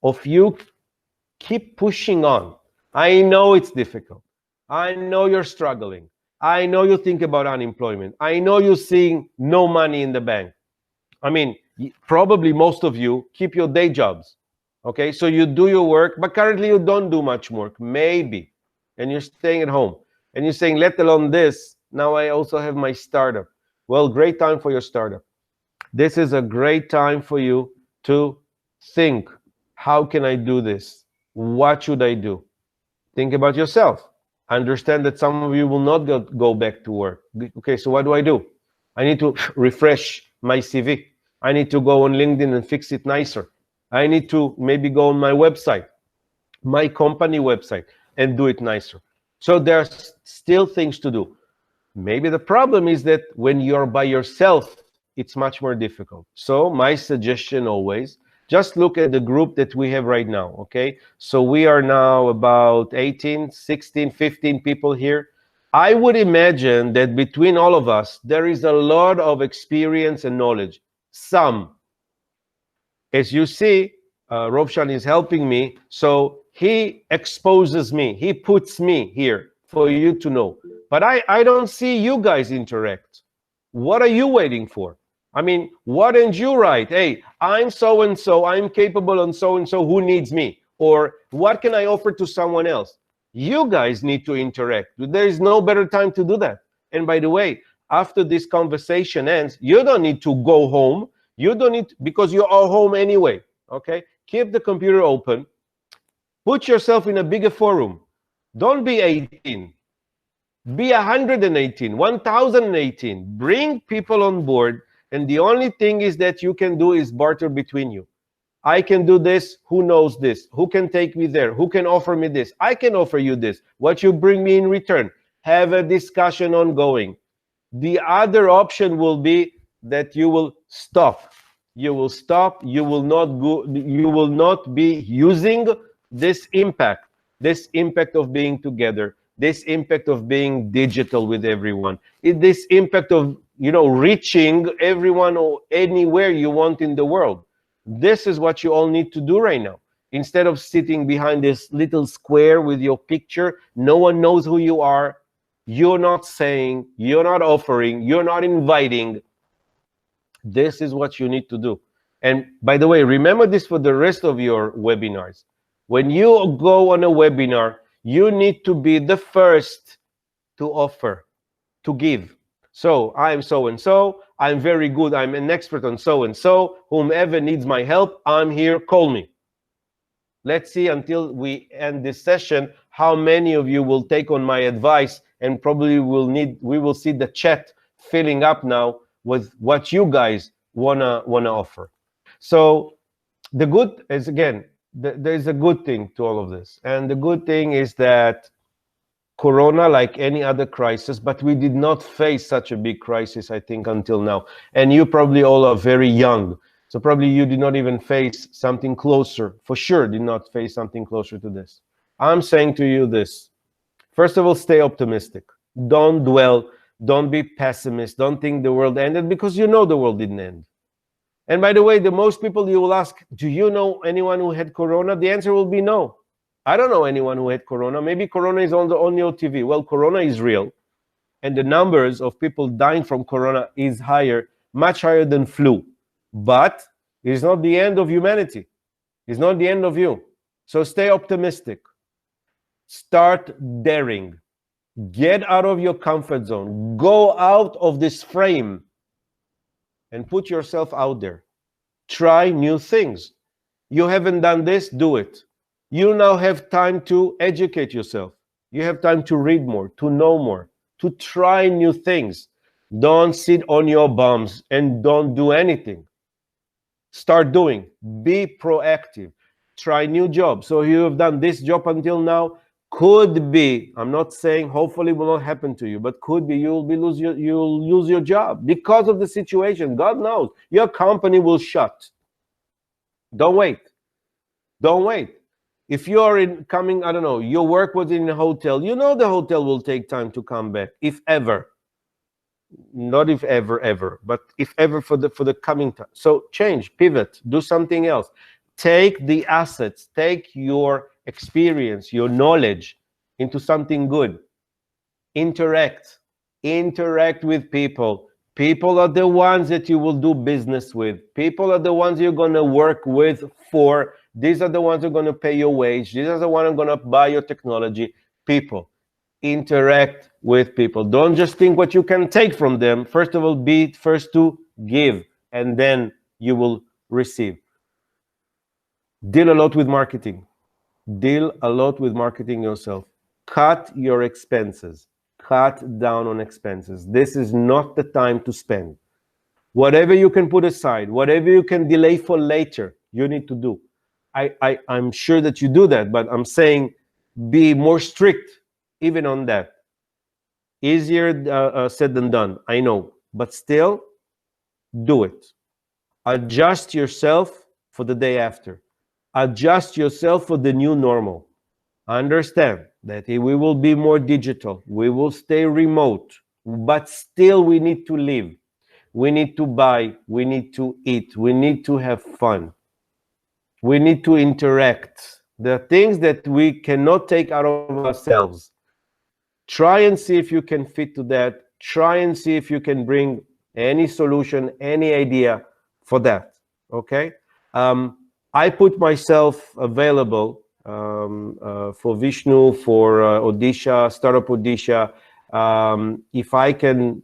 of you keep pushing on. I know it's difficult. I know you're struggling. I know you think about unemployment. I know you're seeing no money in the bank. I mean, probably most of you keep your day jobs, okay? So you do your work, but currently you don't do much work, maybe, and you're staying at home. And you're saying, let alone this, now I also have my startup. Well, great time for your startup. This is a great time for you to think, how can I do this? What should I do? Think about yourself. Understand that some of you will not go back to work. Okay, so what do? I need to refresh my CV. I need to go on LinkedIn and fix it nicer. I need to maybe go on my website, my company website, and do it nicer. So there's still things to do. Maybe the problem is that when you're by yourself, it's much more difficult. So my suggestion always, just look at the group that we have right now, okay? So we are now about 18, 16, 15 people here. I would imagine that between all of us, there is a lot of experience and knowledge. Some. As you see, Rovshan is helping me, so he exposes me. He puts me here for you to know. But I don't see you guys interact. What are you waiting for? I mean, why don't you write, hey, I'm so-and-so, I'm capable and so-and-so, who needs me? Or what can I offer to someone else? You guys need to interact. There is no better time to do that. And by the way, after this conversation ends, you don't need to go home. You don't need, because you are home anyway, okay? Keep the computer open. Put yourself in a bigger forum. Don't be 18. Be 118, 1018. Bring people on board. And the only thing is that you can do is barter between you. I can do this. Who knows this? Who can take me there? Who can offer me this? I can offer you this. What you bring me in return? Have a discussion ongoing. The other option will be that you will stop. You will stop. You will not go. You will not be using this impact of being together, this impact of being digital with everyone, this impact of reaching everyone or anywhere you want in the world. This is what you all need to do right now. Instead of sitting behind this little square with your picture, no one knows who you are. You're not saying, you're not offering, you're not inviting. This is what you need to do. And by the way, remember this for the rest of your webinars. When you go on a webinar, you need to be the first to offer, to give. So I'm so-and-so, I'm very good, I'm an expert on so-and-so, whomever needs my help, I'm here, call me. Let's see until we end this session, how many of you will take on my advice, and probably we will see the chat filling up now with what you guys wanna offer. So the good is, again, there's a good thing to all of this, and the good thing is that Corona, like any other crisis, but we did not face such a big crisis, I think, until now. And you probably all are very young, so probably you did not even face something closer. For sure, did not face something closer to this. I'm saying to you this: first of all, stay optimistic. Don't dwell. Don't be pessimist. Don't think the world ended, because you know the world didn't end. And by the way, the most people you will ask, do you know anyone who had Corona? The answer will be no. I don't know anyone who had Corona. Maybe Corona is on your TV. Well, Corona is real. And the numbers of people dying from Corona is higher, much higher than flu. But it is not the end of humanity. It's not the end of you. So stay optimistic. Start daring. Get out of your comfort zone. Go out of this frame and put yourself out there. Try new things. You haven't done this, do it. You now have time to educate yourself. You have time to read more, to know more, to try new things. Don't sit on your bums and don't do anything. Start doing. Be proactive. Try new jobs. So you have done this job until now. Could be, I'm not saying hopefully will not happen to you, but could be you'll lose your job because of the situation. God knows. Your company will shut. Don't wait. Don't wait. If you're I don't know, your work was in a hotel, you know the hotel will take time to come back, if ever. Not if ever, ever, but if ever for the coming time. So change, pivot, do something else. Take the assets, take your experience, your knowledge into something good. Interact with people. People are the ones that you will do business with. People are the ones you're going to work with for. These are the ones who are going to pay your wage. These are the ones who are going to buy your technology. People. Interact with people. Don't just think what you can take from them. First of all, be first to give, and then you will receive. Deal a lot with marketing. Deal a lot with marketing yourself. Cut your expenses. Cut down on expenses. This is not the time to spend. Whatever you can put aside, whatever you can delay for later, you need to do. I'm sure that you do that, but I'm saying be more strict even on that. Easier said than done, I know, but still do it. Adjust yourself for the day after. Adjust yourself for the new normal. Understand that we will be more digital. We will stay remote, but still we need to live. We need to buy. We need to eat. We need to have fun. We need to interact. There are things that we cannot take out of ourselves. Try and see if you can fit to that. Try and see if you can bring any solution, any idea for that. Okay? I put myself available for Vishnu, for Odisha, Startup Odisha. If I can,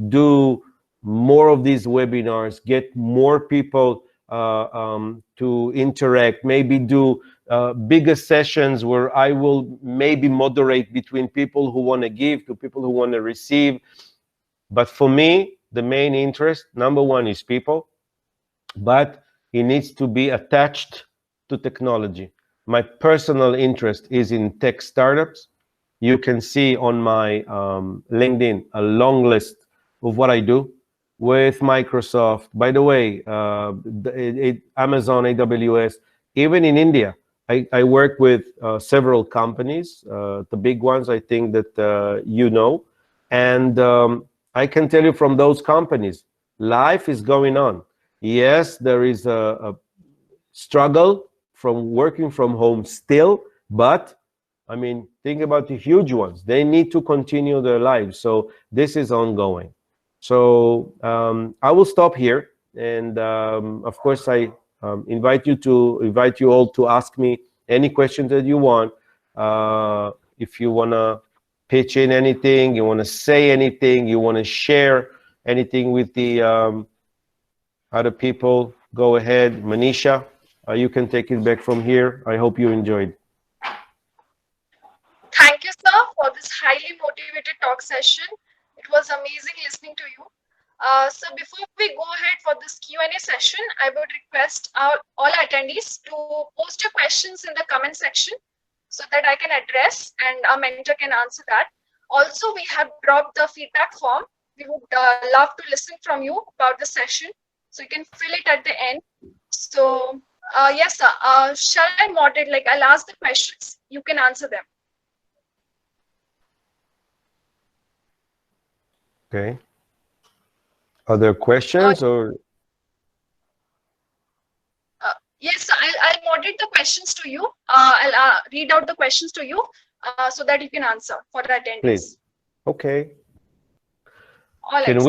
do more of these webinars, get more people to interact, maybe do bigger sessions where I will maybe moderate between people who want to give to people who want to receive. But for me, the main interest, number one, is people, but it needs to be attached to technology. My personal interest is in tech startups. You can see on my LinkedIn a long list of what I do with Microsoft. By the way, Amazon, AWS, even in India, I work with several companies, the big ones I think that you know. And I can tell you from those companies, life is going on. Yes, there is a struggle from working from home still, but I mean, think about the huge ones. They need to continue their lives. So this is ongoing. So I will stop here. And of course, I invite you all to ask me any questions that you want. If you want to pitch in anything, you want to say anything, you want to share anything with the other people, go ahead. Manisha, you can take it back from here. I hope you enjoyed. Thank you, sir, for this highly motivated talk session. It was amazing listening to you. So before we go ahead for this Q&A session, I would request all attendees to post your questions in the comment section so that I can address and our mentor can answer that. Also, we have dropped the feedback form. We would love to listen from you about the session, so you can fill it at the end. So yes, sir. Shall I moderate? Like I'll ask the questions. You can answer them. Okay. Other questions or? Yes, sir. I'll moderate the questions to you. I'll read out the questions to you so that you can answer for the attendees. Please. Okay. All right, Can sir.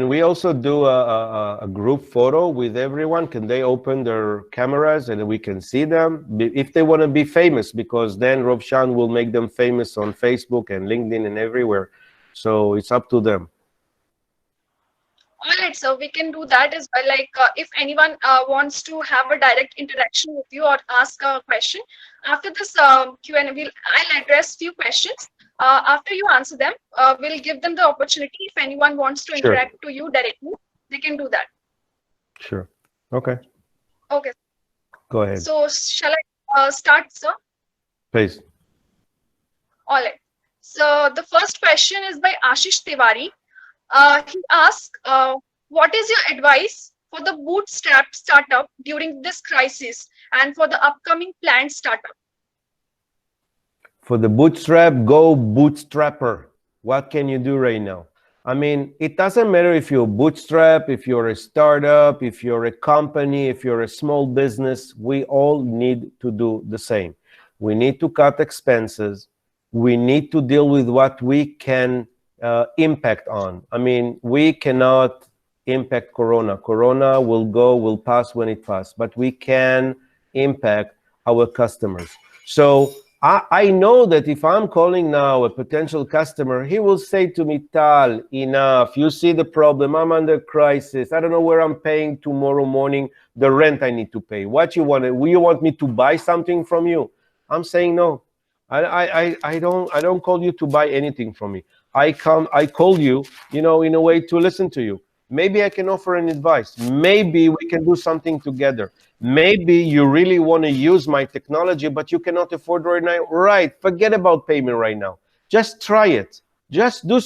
we also do a group photo with everyone? Can they open their cameras and we can see them if they want to be famous? Because then Rovshan will make them famous on Facebook and LinkedIn and everywhere. So it's up to them. All right, so we can do that as well. Like if anyone wants to have a direct interaction with you or ask a question after this Q&A, I'll address few questions. After you answer them, we'll give them the opportunity. If anyone wants to Sure. interact to you directly, they can do that. Sure. Okay. Okay. Go ahead. So shall I start, sir? Please. All right. So the first question is by Ashish Tiwari. He asked, what is your advice for the bootstrap startup during this crisis and for the upcoming planned startup? For the bootstrap, go bootstrapper. What can you do right now? I mean, it doesn't matter if you're a bootstrap, if you're a startup, if you're a company, if you're a small business, we all need to do the same. We need to cut expenses. We need to deal with what we can impact on. I mean, we cannot impact Corona. Corona will pass when it passes, but we can impact our customers. So I know that if I'm calling now a potential customer, he will say to me, Tal, enough. You see the problem. I'm under crisis. I don't know where I'm paying tomorrow morning the rent I need to pay. What you want? Will you want me to buy something from you? I'm saying no. I don't call you to buy anything from me. I call you, in a way to listen to you. Maybe I can offer an advice. Maybe we can do something together. Maybe you really want to use my technology, but you cannot afford right now. Right, forget about payment right now. Just try it. Just do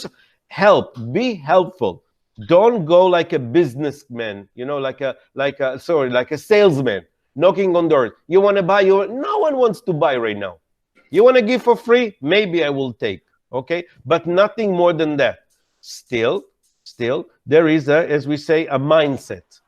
help. Be helpful. Don't go like a businessman, like a salesman knocking on doors. You want to buy? No one wants to buy right now. You want to give for free? Maybe I will take. Okay, but nothing more than that. Still, there is as we say, a mindset.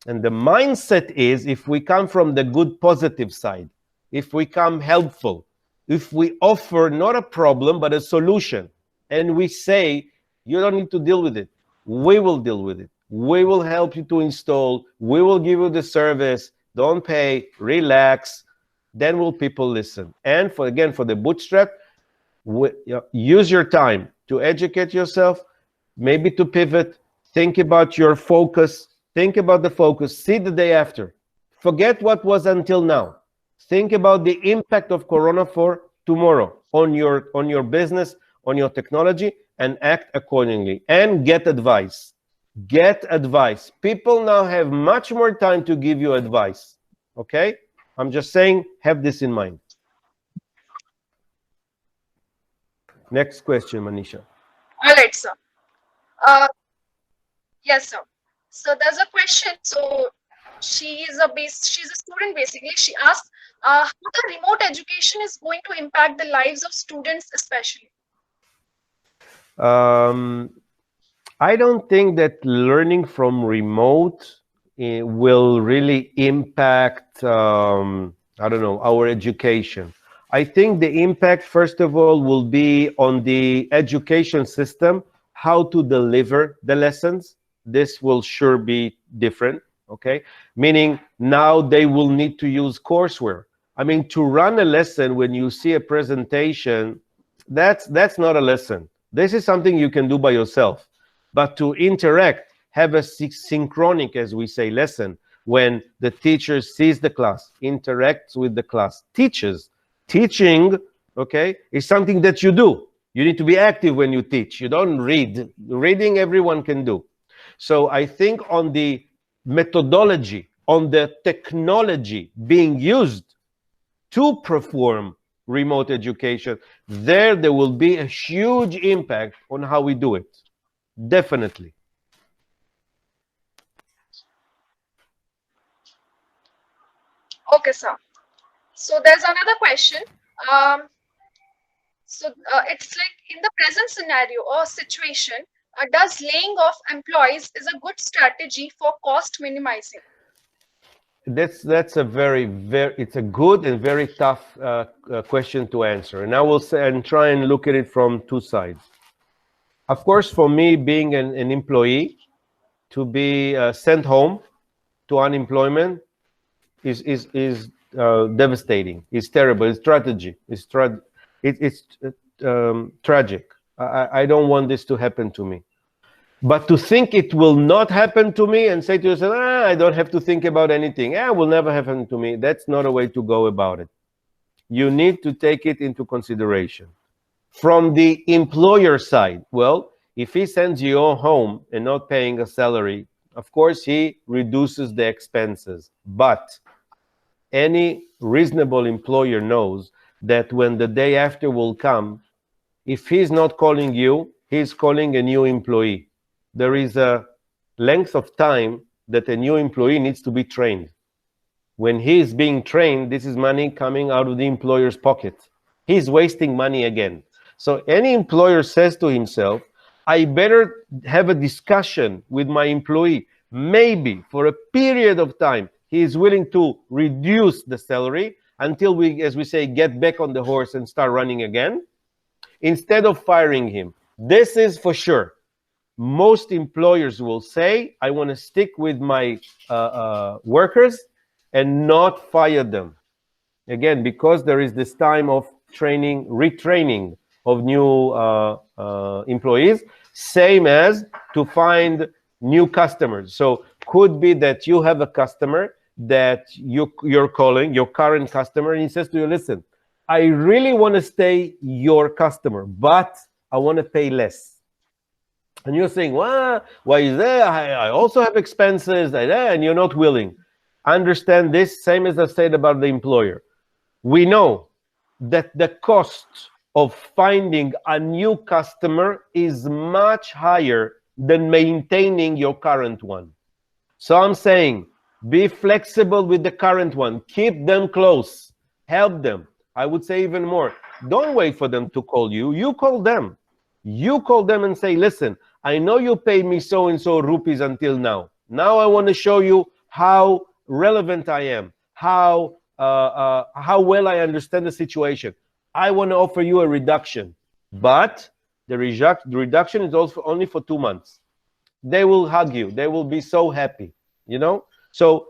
And the mindset is, if we come from the good positive side, if we come helpful, if we offer not a problem, but a solution, and we say, you don't need to deal with it. We will deal with it. We will help you to install. We will give you the service. Don't pay, relax. Then will people listen. And for the bootstrap, use your time to educate yourself, maybe to pivot, think about your focus, think about the focus, see the day after. Forget what was until now. Think about the impact of Corona for tomorrow on your business, on your technology, and act accordingly. And get advice. Get advice. People now have much more time to give you advice. Okay? I'm just saying, have this in mind. Next question, Manisha. All right, sir. Yes, sir. So there's a question. So she's a student basically. She asked how the remote education is going to impact the lives of students, especially. I don't think that learning from remote will really impact, our education. I think the impact, first of all, will be on the education system, how to deliver the lessons. This will sure be different, okay? Meaning now they will need to use courseware. I mean, to run a lesson when you see a presentation, that's not a lesson. This is something you can do by yourself. But to interact, have a synchronic, as we say, lesson, when the teacher sees the class, interacts with the class, teaches. Teaching, okay, is something that you do. You need to be active when you teach. You don't read. Reading everyone can do. So I think on the methodology, on the technology being used to perform remote education, there will be a huge impact on how we do it. Definitely. Okay, sir. So there's another question. Um, it's like in the present scenario or situation, does laying off employees is a good strategy for cost minimizing? That's a very it's a good and very tough question to answer, and I will say and try and look at it from two sides. Of course, for me, being an employee, to be sent home to unemployment is devastating. It's terrible. It's tragedy. It's tragic. I don't want this to happen to me. But to think it will not happen to me and say to yourself, I don't have to think about anything. It will never happen to me. That's not a way to go about it. You need to take it into consideration. From the employer side, well, if he sends you home and not paying a salary, of course, he reduces the expenses. But any reasonable employer knows that when the day after will come, if he's not calling you, he's calling a new employee. There is a length of time that a new employee needs to be trained. When he is being trained, this is money coming out of the employer's pocket. He's wasting money again. So any employer says to himself, I better have a discussion with my employee. Maybe for a period of time, he is willing to reduce the salary until we, as we say, get back on the horse and start running again, instead of firing him. This is for sure. Most employers will say, I want to stick with my workers and not fire them. Again, because there is this time of training, retraining of new employees, same as to find new customers. So could be that you have a customer that you're calling, your current customer, and he says to you, listen, I really want to stay your customer, but I want to pay less. And you're saying, well, why is that? I also have expenses, and you're not willing. Understand this, same as I said about the employer. We know that the cost of finding a new customer is much higher than maintaining your current one. So I'm saying, be flexible with the current one. Keep them close. Help them. I would say even more. Don't wait for them to call you. You call them. You call them and say, listen, I know you paid me so-and-so rupees until now. Now I want to show you how relevant I am, how well I understand the situation. I want to offer you a reduction. But the reduction is also only for 2 months. They will hug you. They will be so happy, you know? So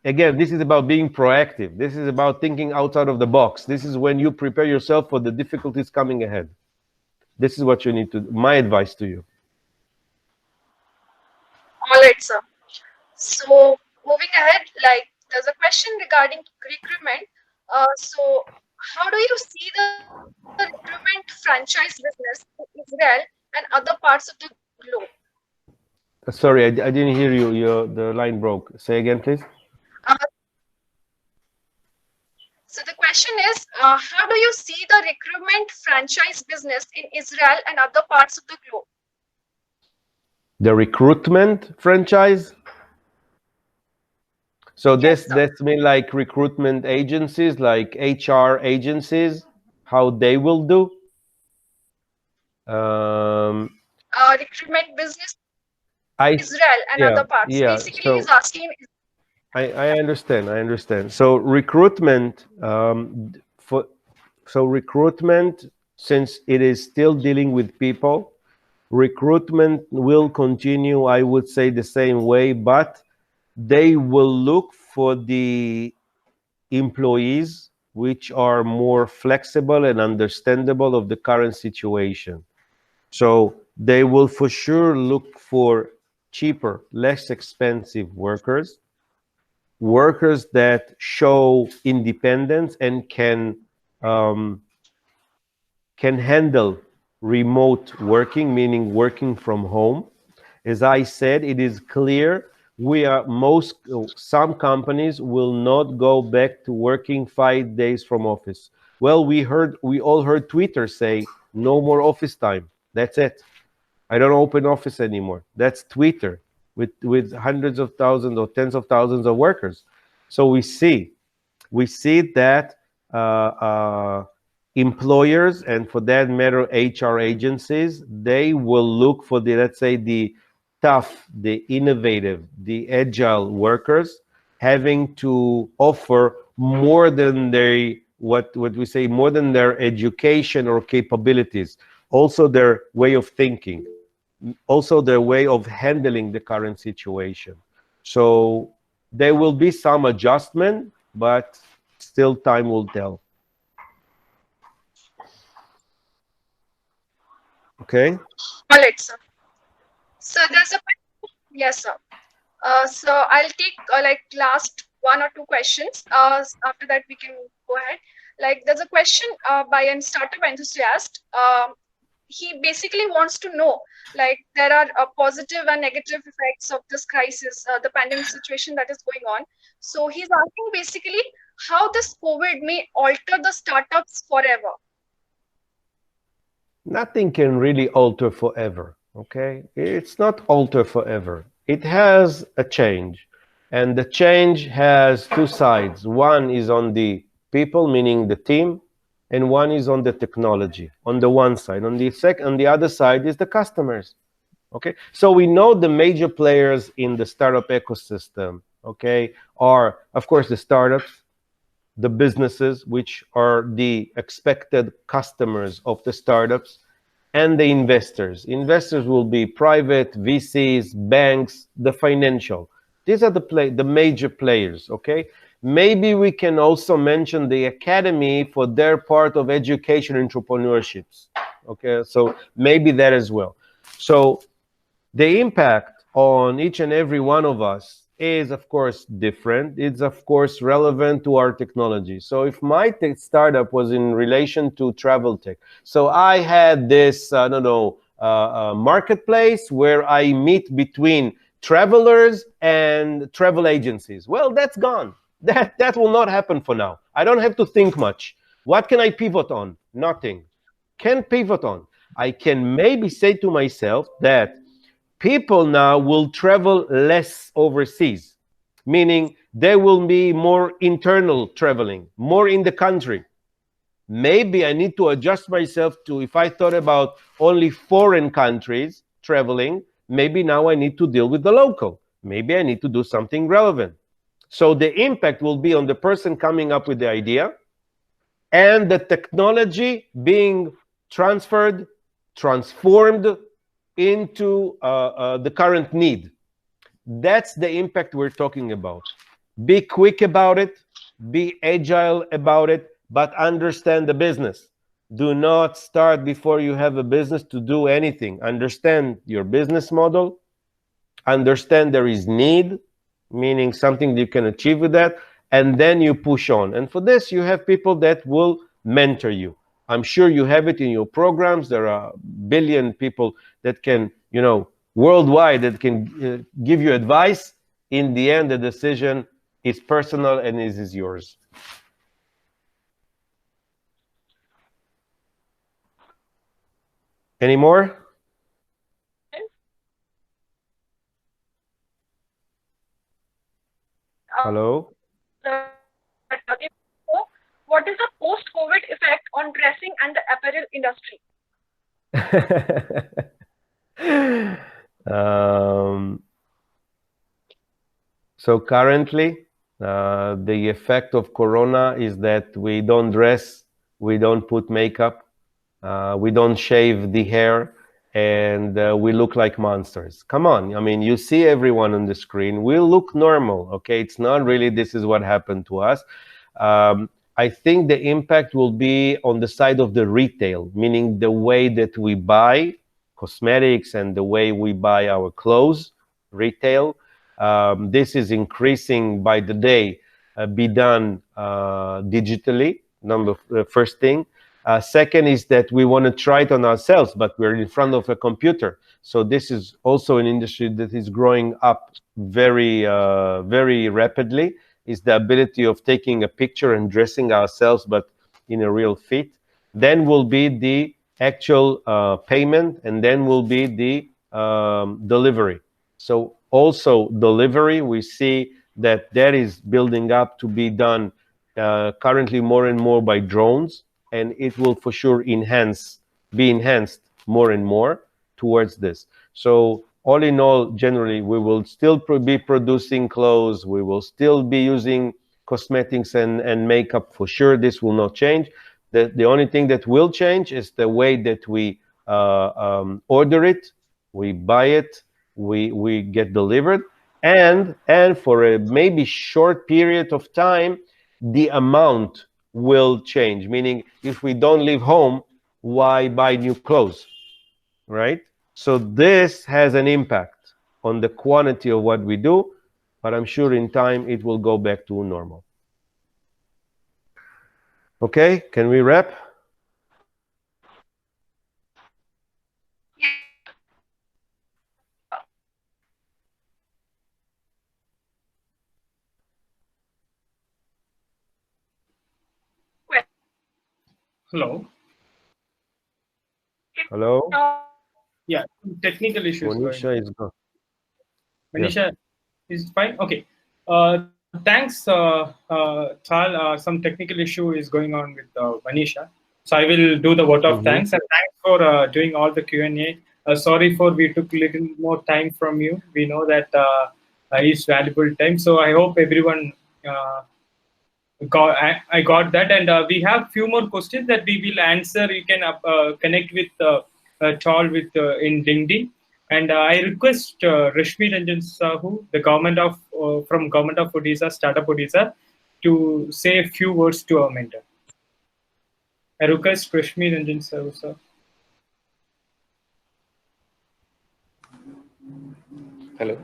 again, this is about being proactive. This is about thinking outside of the box. This is when you prepare yourself for the difficulties coming ahead. This is what you need to do. My advice to you. All right, sir. So moving ahead, like there's a question regarding recruitment. So how do you see the recruitment franchise business in Israel and other parts of the globe? Sorry, I didn't hear you. The line broke. Say again, please. Uh, so the question is, how do you see the recruitment franchise business in Israel and other parts of the globe? The recruitment franchise? So Yes, that's mean like recruitment agencies, like HR agencies, how they will do? recruitment business in Israel and other parts. Basically, So he's asking. I understand. So recruitment recruitment, since it is still dealing with people, recruitment will continue, I would say, the same way, but they will look for the employees which are more flexible and understandable of the current situation. So they will for sure look for cheaper, less expensive workers that show independence and can handle remote working, meaning working from home, As I said, it is clear some companies will not go back to working 5 days from office. Well, we all heard Twitter say no more office time. That's it. I don't open office anymore. That's Twitter with hundreds of thousands or tens of thousands of workers. So we see that employers, and for that matter, HR agencies, they will look for let's say, the tough, the innovative, the agile workers, having to offer more than what we say, more than their education or capabilities, also their way of thinking, also their way of handling the current situation. So there will be some adjustment, but still time will tell. Okay. All right, sir. So there's a yes, sir. So I'll take like last one or two questions. After that, we can go ahead. Like there's a question by a startup enthusiast. He basically wants to know, like there are positive and negative effects of this crisis, the pandemic situation that is going on. So he's asking basically how this COVID may alter the startups forever. Nothing can really alter forever. Okay, it's not alter forever. It has a change, and the change has two sides. One is on the people, meaning the team, and one is on the technology. On the one side, on the other side is the customers. Okay, so we know the major players in the startup ecosystem, okay, are of course the startups, the businesses, which are the expected customers of the startups, and the investors. Investors will be private, VCs, banks, the financial. These are the major players, okay? Maybe we can also mention the academy for their part of education entrepreneurships, okay? So maybe that as well. So the impact on each and every one of us is, of course, different. It's, of course, relevant to our technology. So if my startup was in relation to travel tech, so I had this, I don't know, marketplace where I meet between travelers and travel agencies. Well, that's gone. That will not happen for now. I don't have to think much. What can I pivot on? Nothing. Can't pivot on. I can maybe say to myself that people now will travel less overseas, meaning there will be more internal traveling, more in the country. Maybe I need to adjust myself to, if I thought about only foreign countries traveling, maybe now I need to deal with the local. Maybe I need to do something relevant. So the impact will be on the person coming up with the idea and the technology being transformed into the current need. That's the impact we're talking about. Be quick about it, be agile about it, but understand the business. Do not start before you have a business to do anything. Understand your business model, understand there is need, meaning something you can achieve with that, and then you push on. And for this, you have people that will mentor you. I'm sure you have it in your programs. There are a billion people that can, worldwide, that can give you advice. In the end, the decision is personal and is yours. Any more? Hello? What is the post-COVID effect on dressing and the apparel industry? So currently, the effect of Corona is that we don't dress, we don't put makeup, we don't shave the hair, and we look like monsters. Come on, I mean, you see everyone on the screen. We look normal, okay? It's not really this is what happened to us. I think the impact will be on the side of the retail, meaning the way that we buy cosmetics and the way we buy our clothes, retail. This is increasing by the day, be done digitally, first thing. Second is that we want to try it on ourselves, but we're in front of a computer. So this is also an industry that is growing up very rapidly, is the ability of taking a picture and dressing ourselves, but in a real fit. Then will be the actual payment, and then will be the delivery. So also delivery, we see that is building up to be done currently more and more by drones, and it will for sure be enhanced more and more towards this. So all in all, generally, we will still be producing clothes. We will still be using cosmetics and makeup for sure. This will not change. The only thing that will change is the way that we order it, we buy it, we get delivered, and for a maybe short period of time, the amount will change. Meaning, if we don't leave home, why buy new clothes, right? So this has an impact on the quantity of what we do, but I'm sure in time it will go back to normal. Okay, can we wrap? Hello. Hello? Yeah, technical issues going on. Monisha is gone. Manisha is fine. Okay. Thanks, Tal. Some technical issue is going on with Manisha. So I will do the vote of thanks, and thanks for doing all the Q&A. Sorry for we took a little more time from you. We know that it's valuable time. So I hope everyone I got that, and we have few more questions that we will answer. You can connect with Tal with in LinkedIn, and I request Rashmi Ranjan Sahu, the government of from government of Odisha, Startup Odisha, to say a few words to our mentor. I request Rashmi Ranjan Sahu, sir. Hello.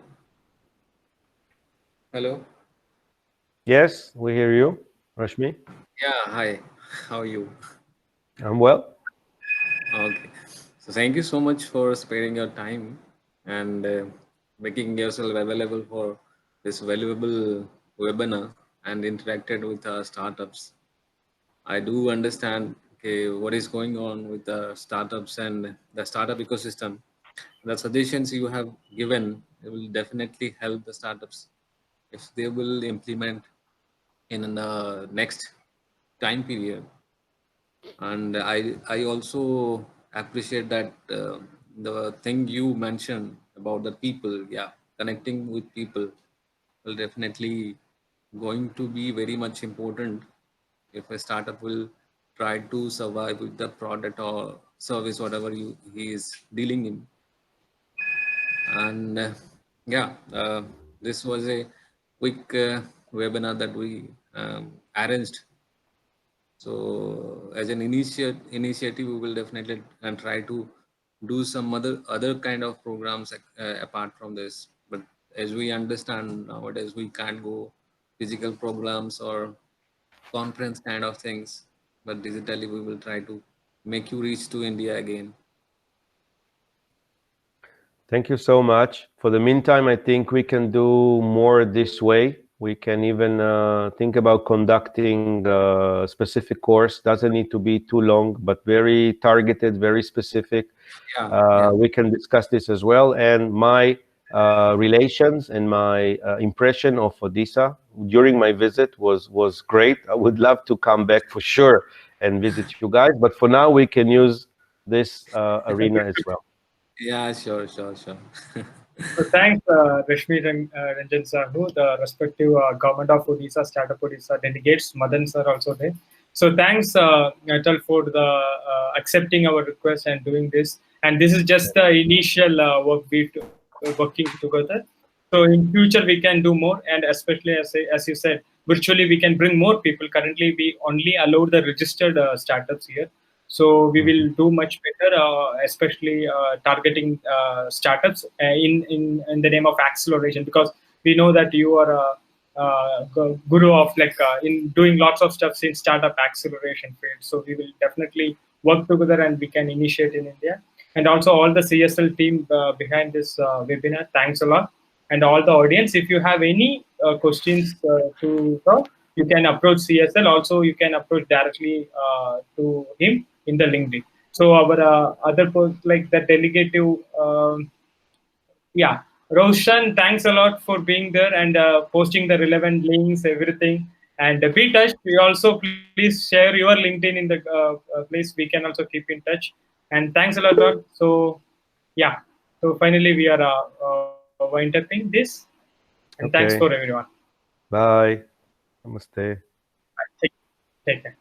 Hello. Yes, we hear you, Rashmi. Yeah. Hi. How are you? I'm well. Okay. So thank you so much for sparing your time and making yourself available for this valuable webinar and interacted with our startups. I do understand what is going on with the startups and the startup ecosystem. The suggestions you have given will definitely help the startups if they will implement in the next time period. And I also appreciate that the thing you mentioned about the people, yeah, connecting with people will definitely going to be very much important if a startup will try to survive with the product or service whatever he is dealing in. And yeah, this was a quick webinar that we arranged. So as an initiative, we will definitely and try to do some other kind of programs apart from this. But as we understand nowadays, we can't go physical programs or conference kind of things. But digitally, we will try to make you reach to India again. Thank you so much. For the meantime, I think we can do more this way. We can even think about conducting a specific course. Doesn't need to be too long, but very targeted, very specific. Yeah. We can discuss this as well. And my relations and my impression of Odisha during my visit was great. I would love to come back for sure and visit you guys. But for now, we can use this arena as well. Yeah, sure. So thanks, Rashmi Ranjan Sahu, the respective government of Odisha, Startup Odisha delegates, Madan sir also there. So thanks, Tal, for the accepting our request and doing this. And this is just the initial work we working together. So in future we can do more, and especially as you said, virtually we can bring more people. Currently we only allow the registered startups here. So we will do much better, especially targeting startups in the name of acceleration, because we know that you are guru of in doing lots of stuff in startup acceleration field. So we will definitely work together and we can initiate in India. And also all the CSL team behind this webinar, thanks a lot. And all the audience, if you have any questions you can approach CSL. Also, you can approach directly to him in the LinkedIn. So our other post, like the delegative, yeah, Roshan, thanks a lot for being there and posting the relevant links, everything. And be touched. You also please share your LinkedIn in the place. We can also keep in touch. And thanks a lot, Rod. So, yeah. So finally, we are winding up in this. And thanks for everyone. Bye. Namaste. Take care.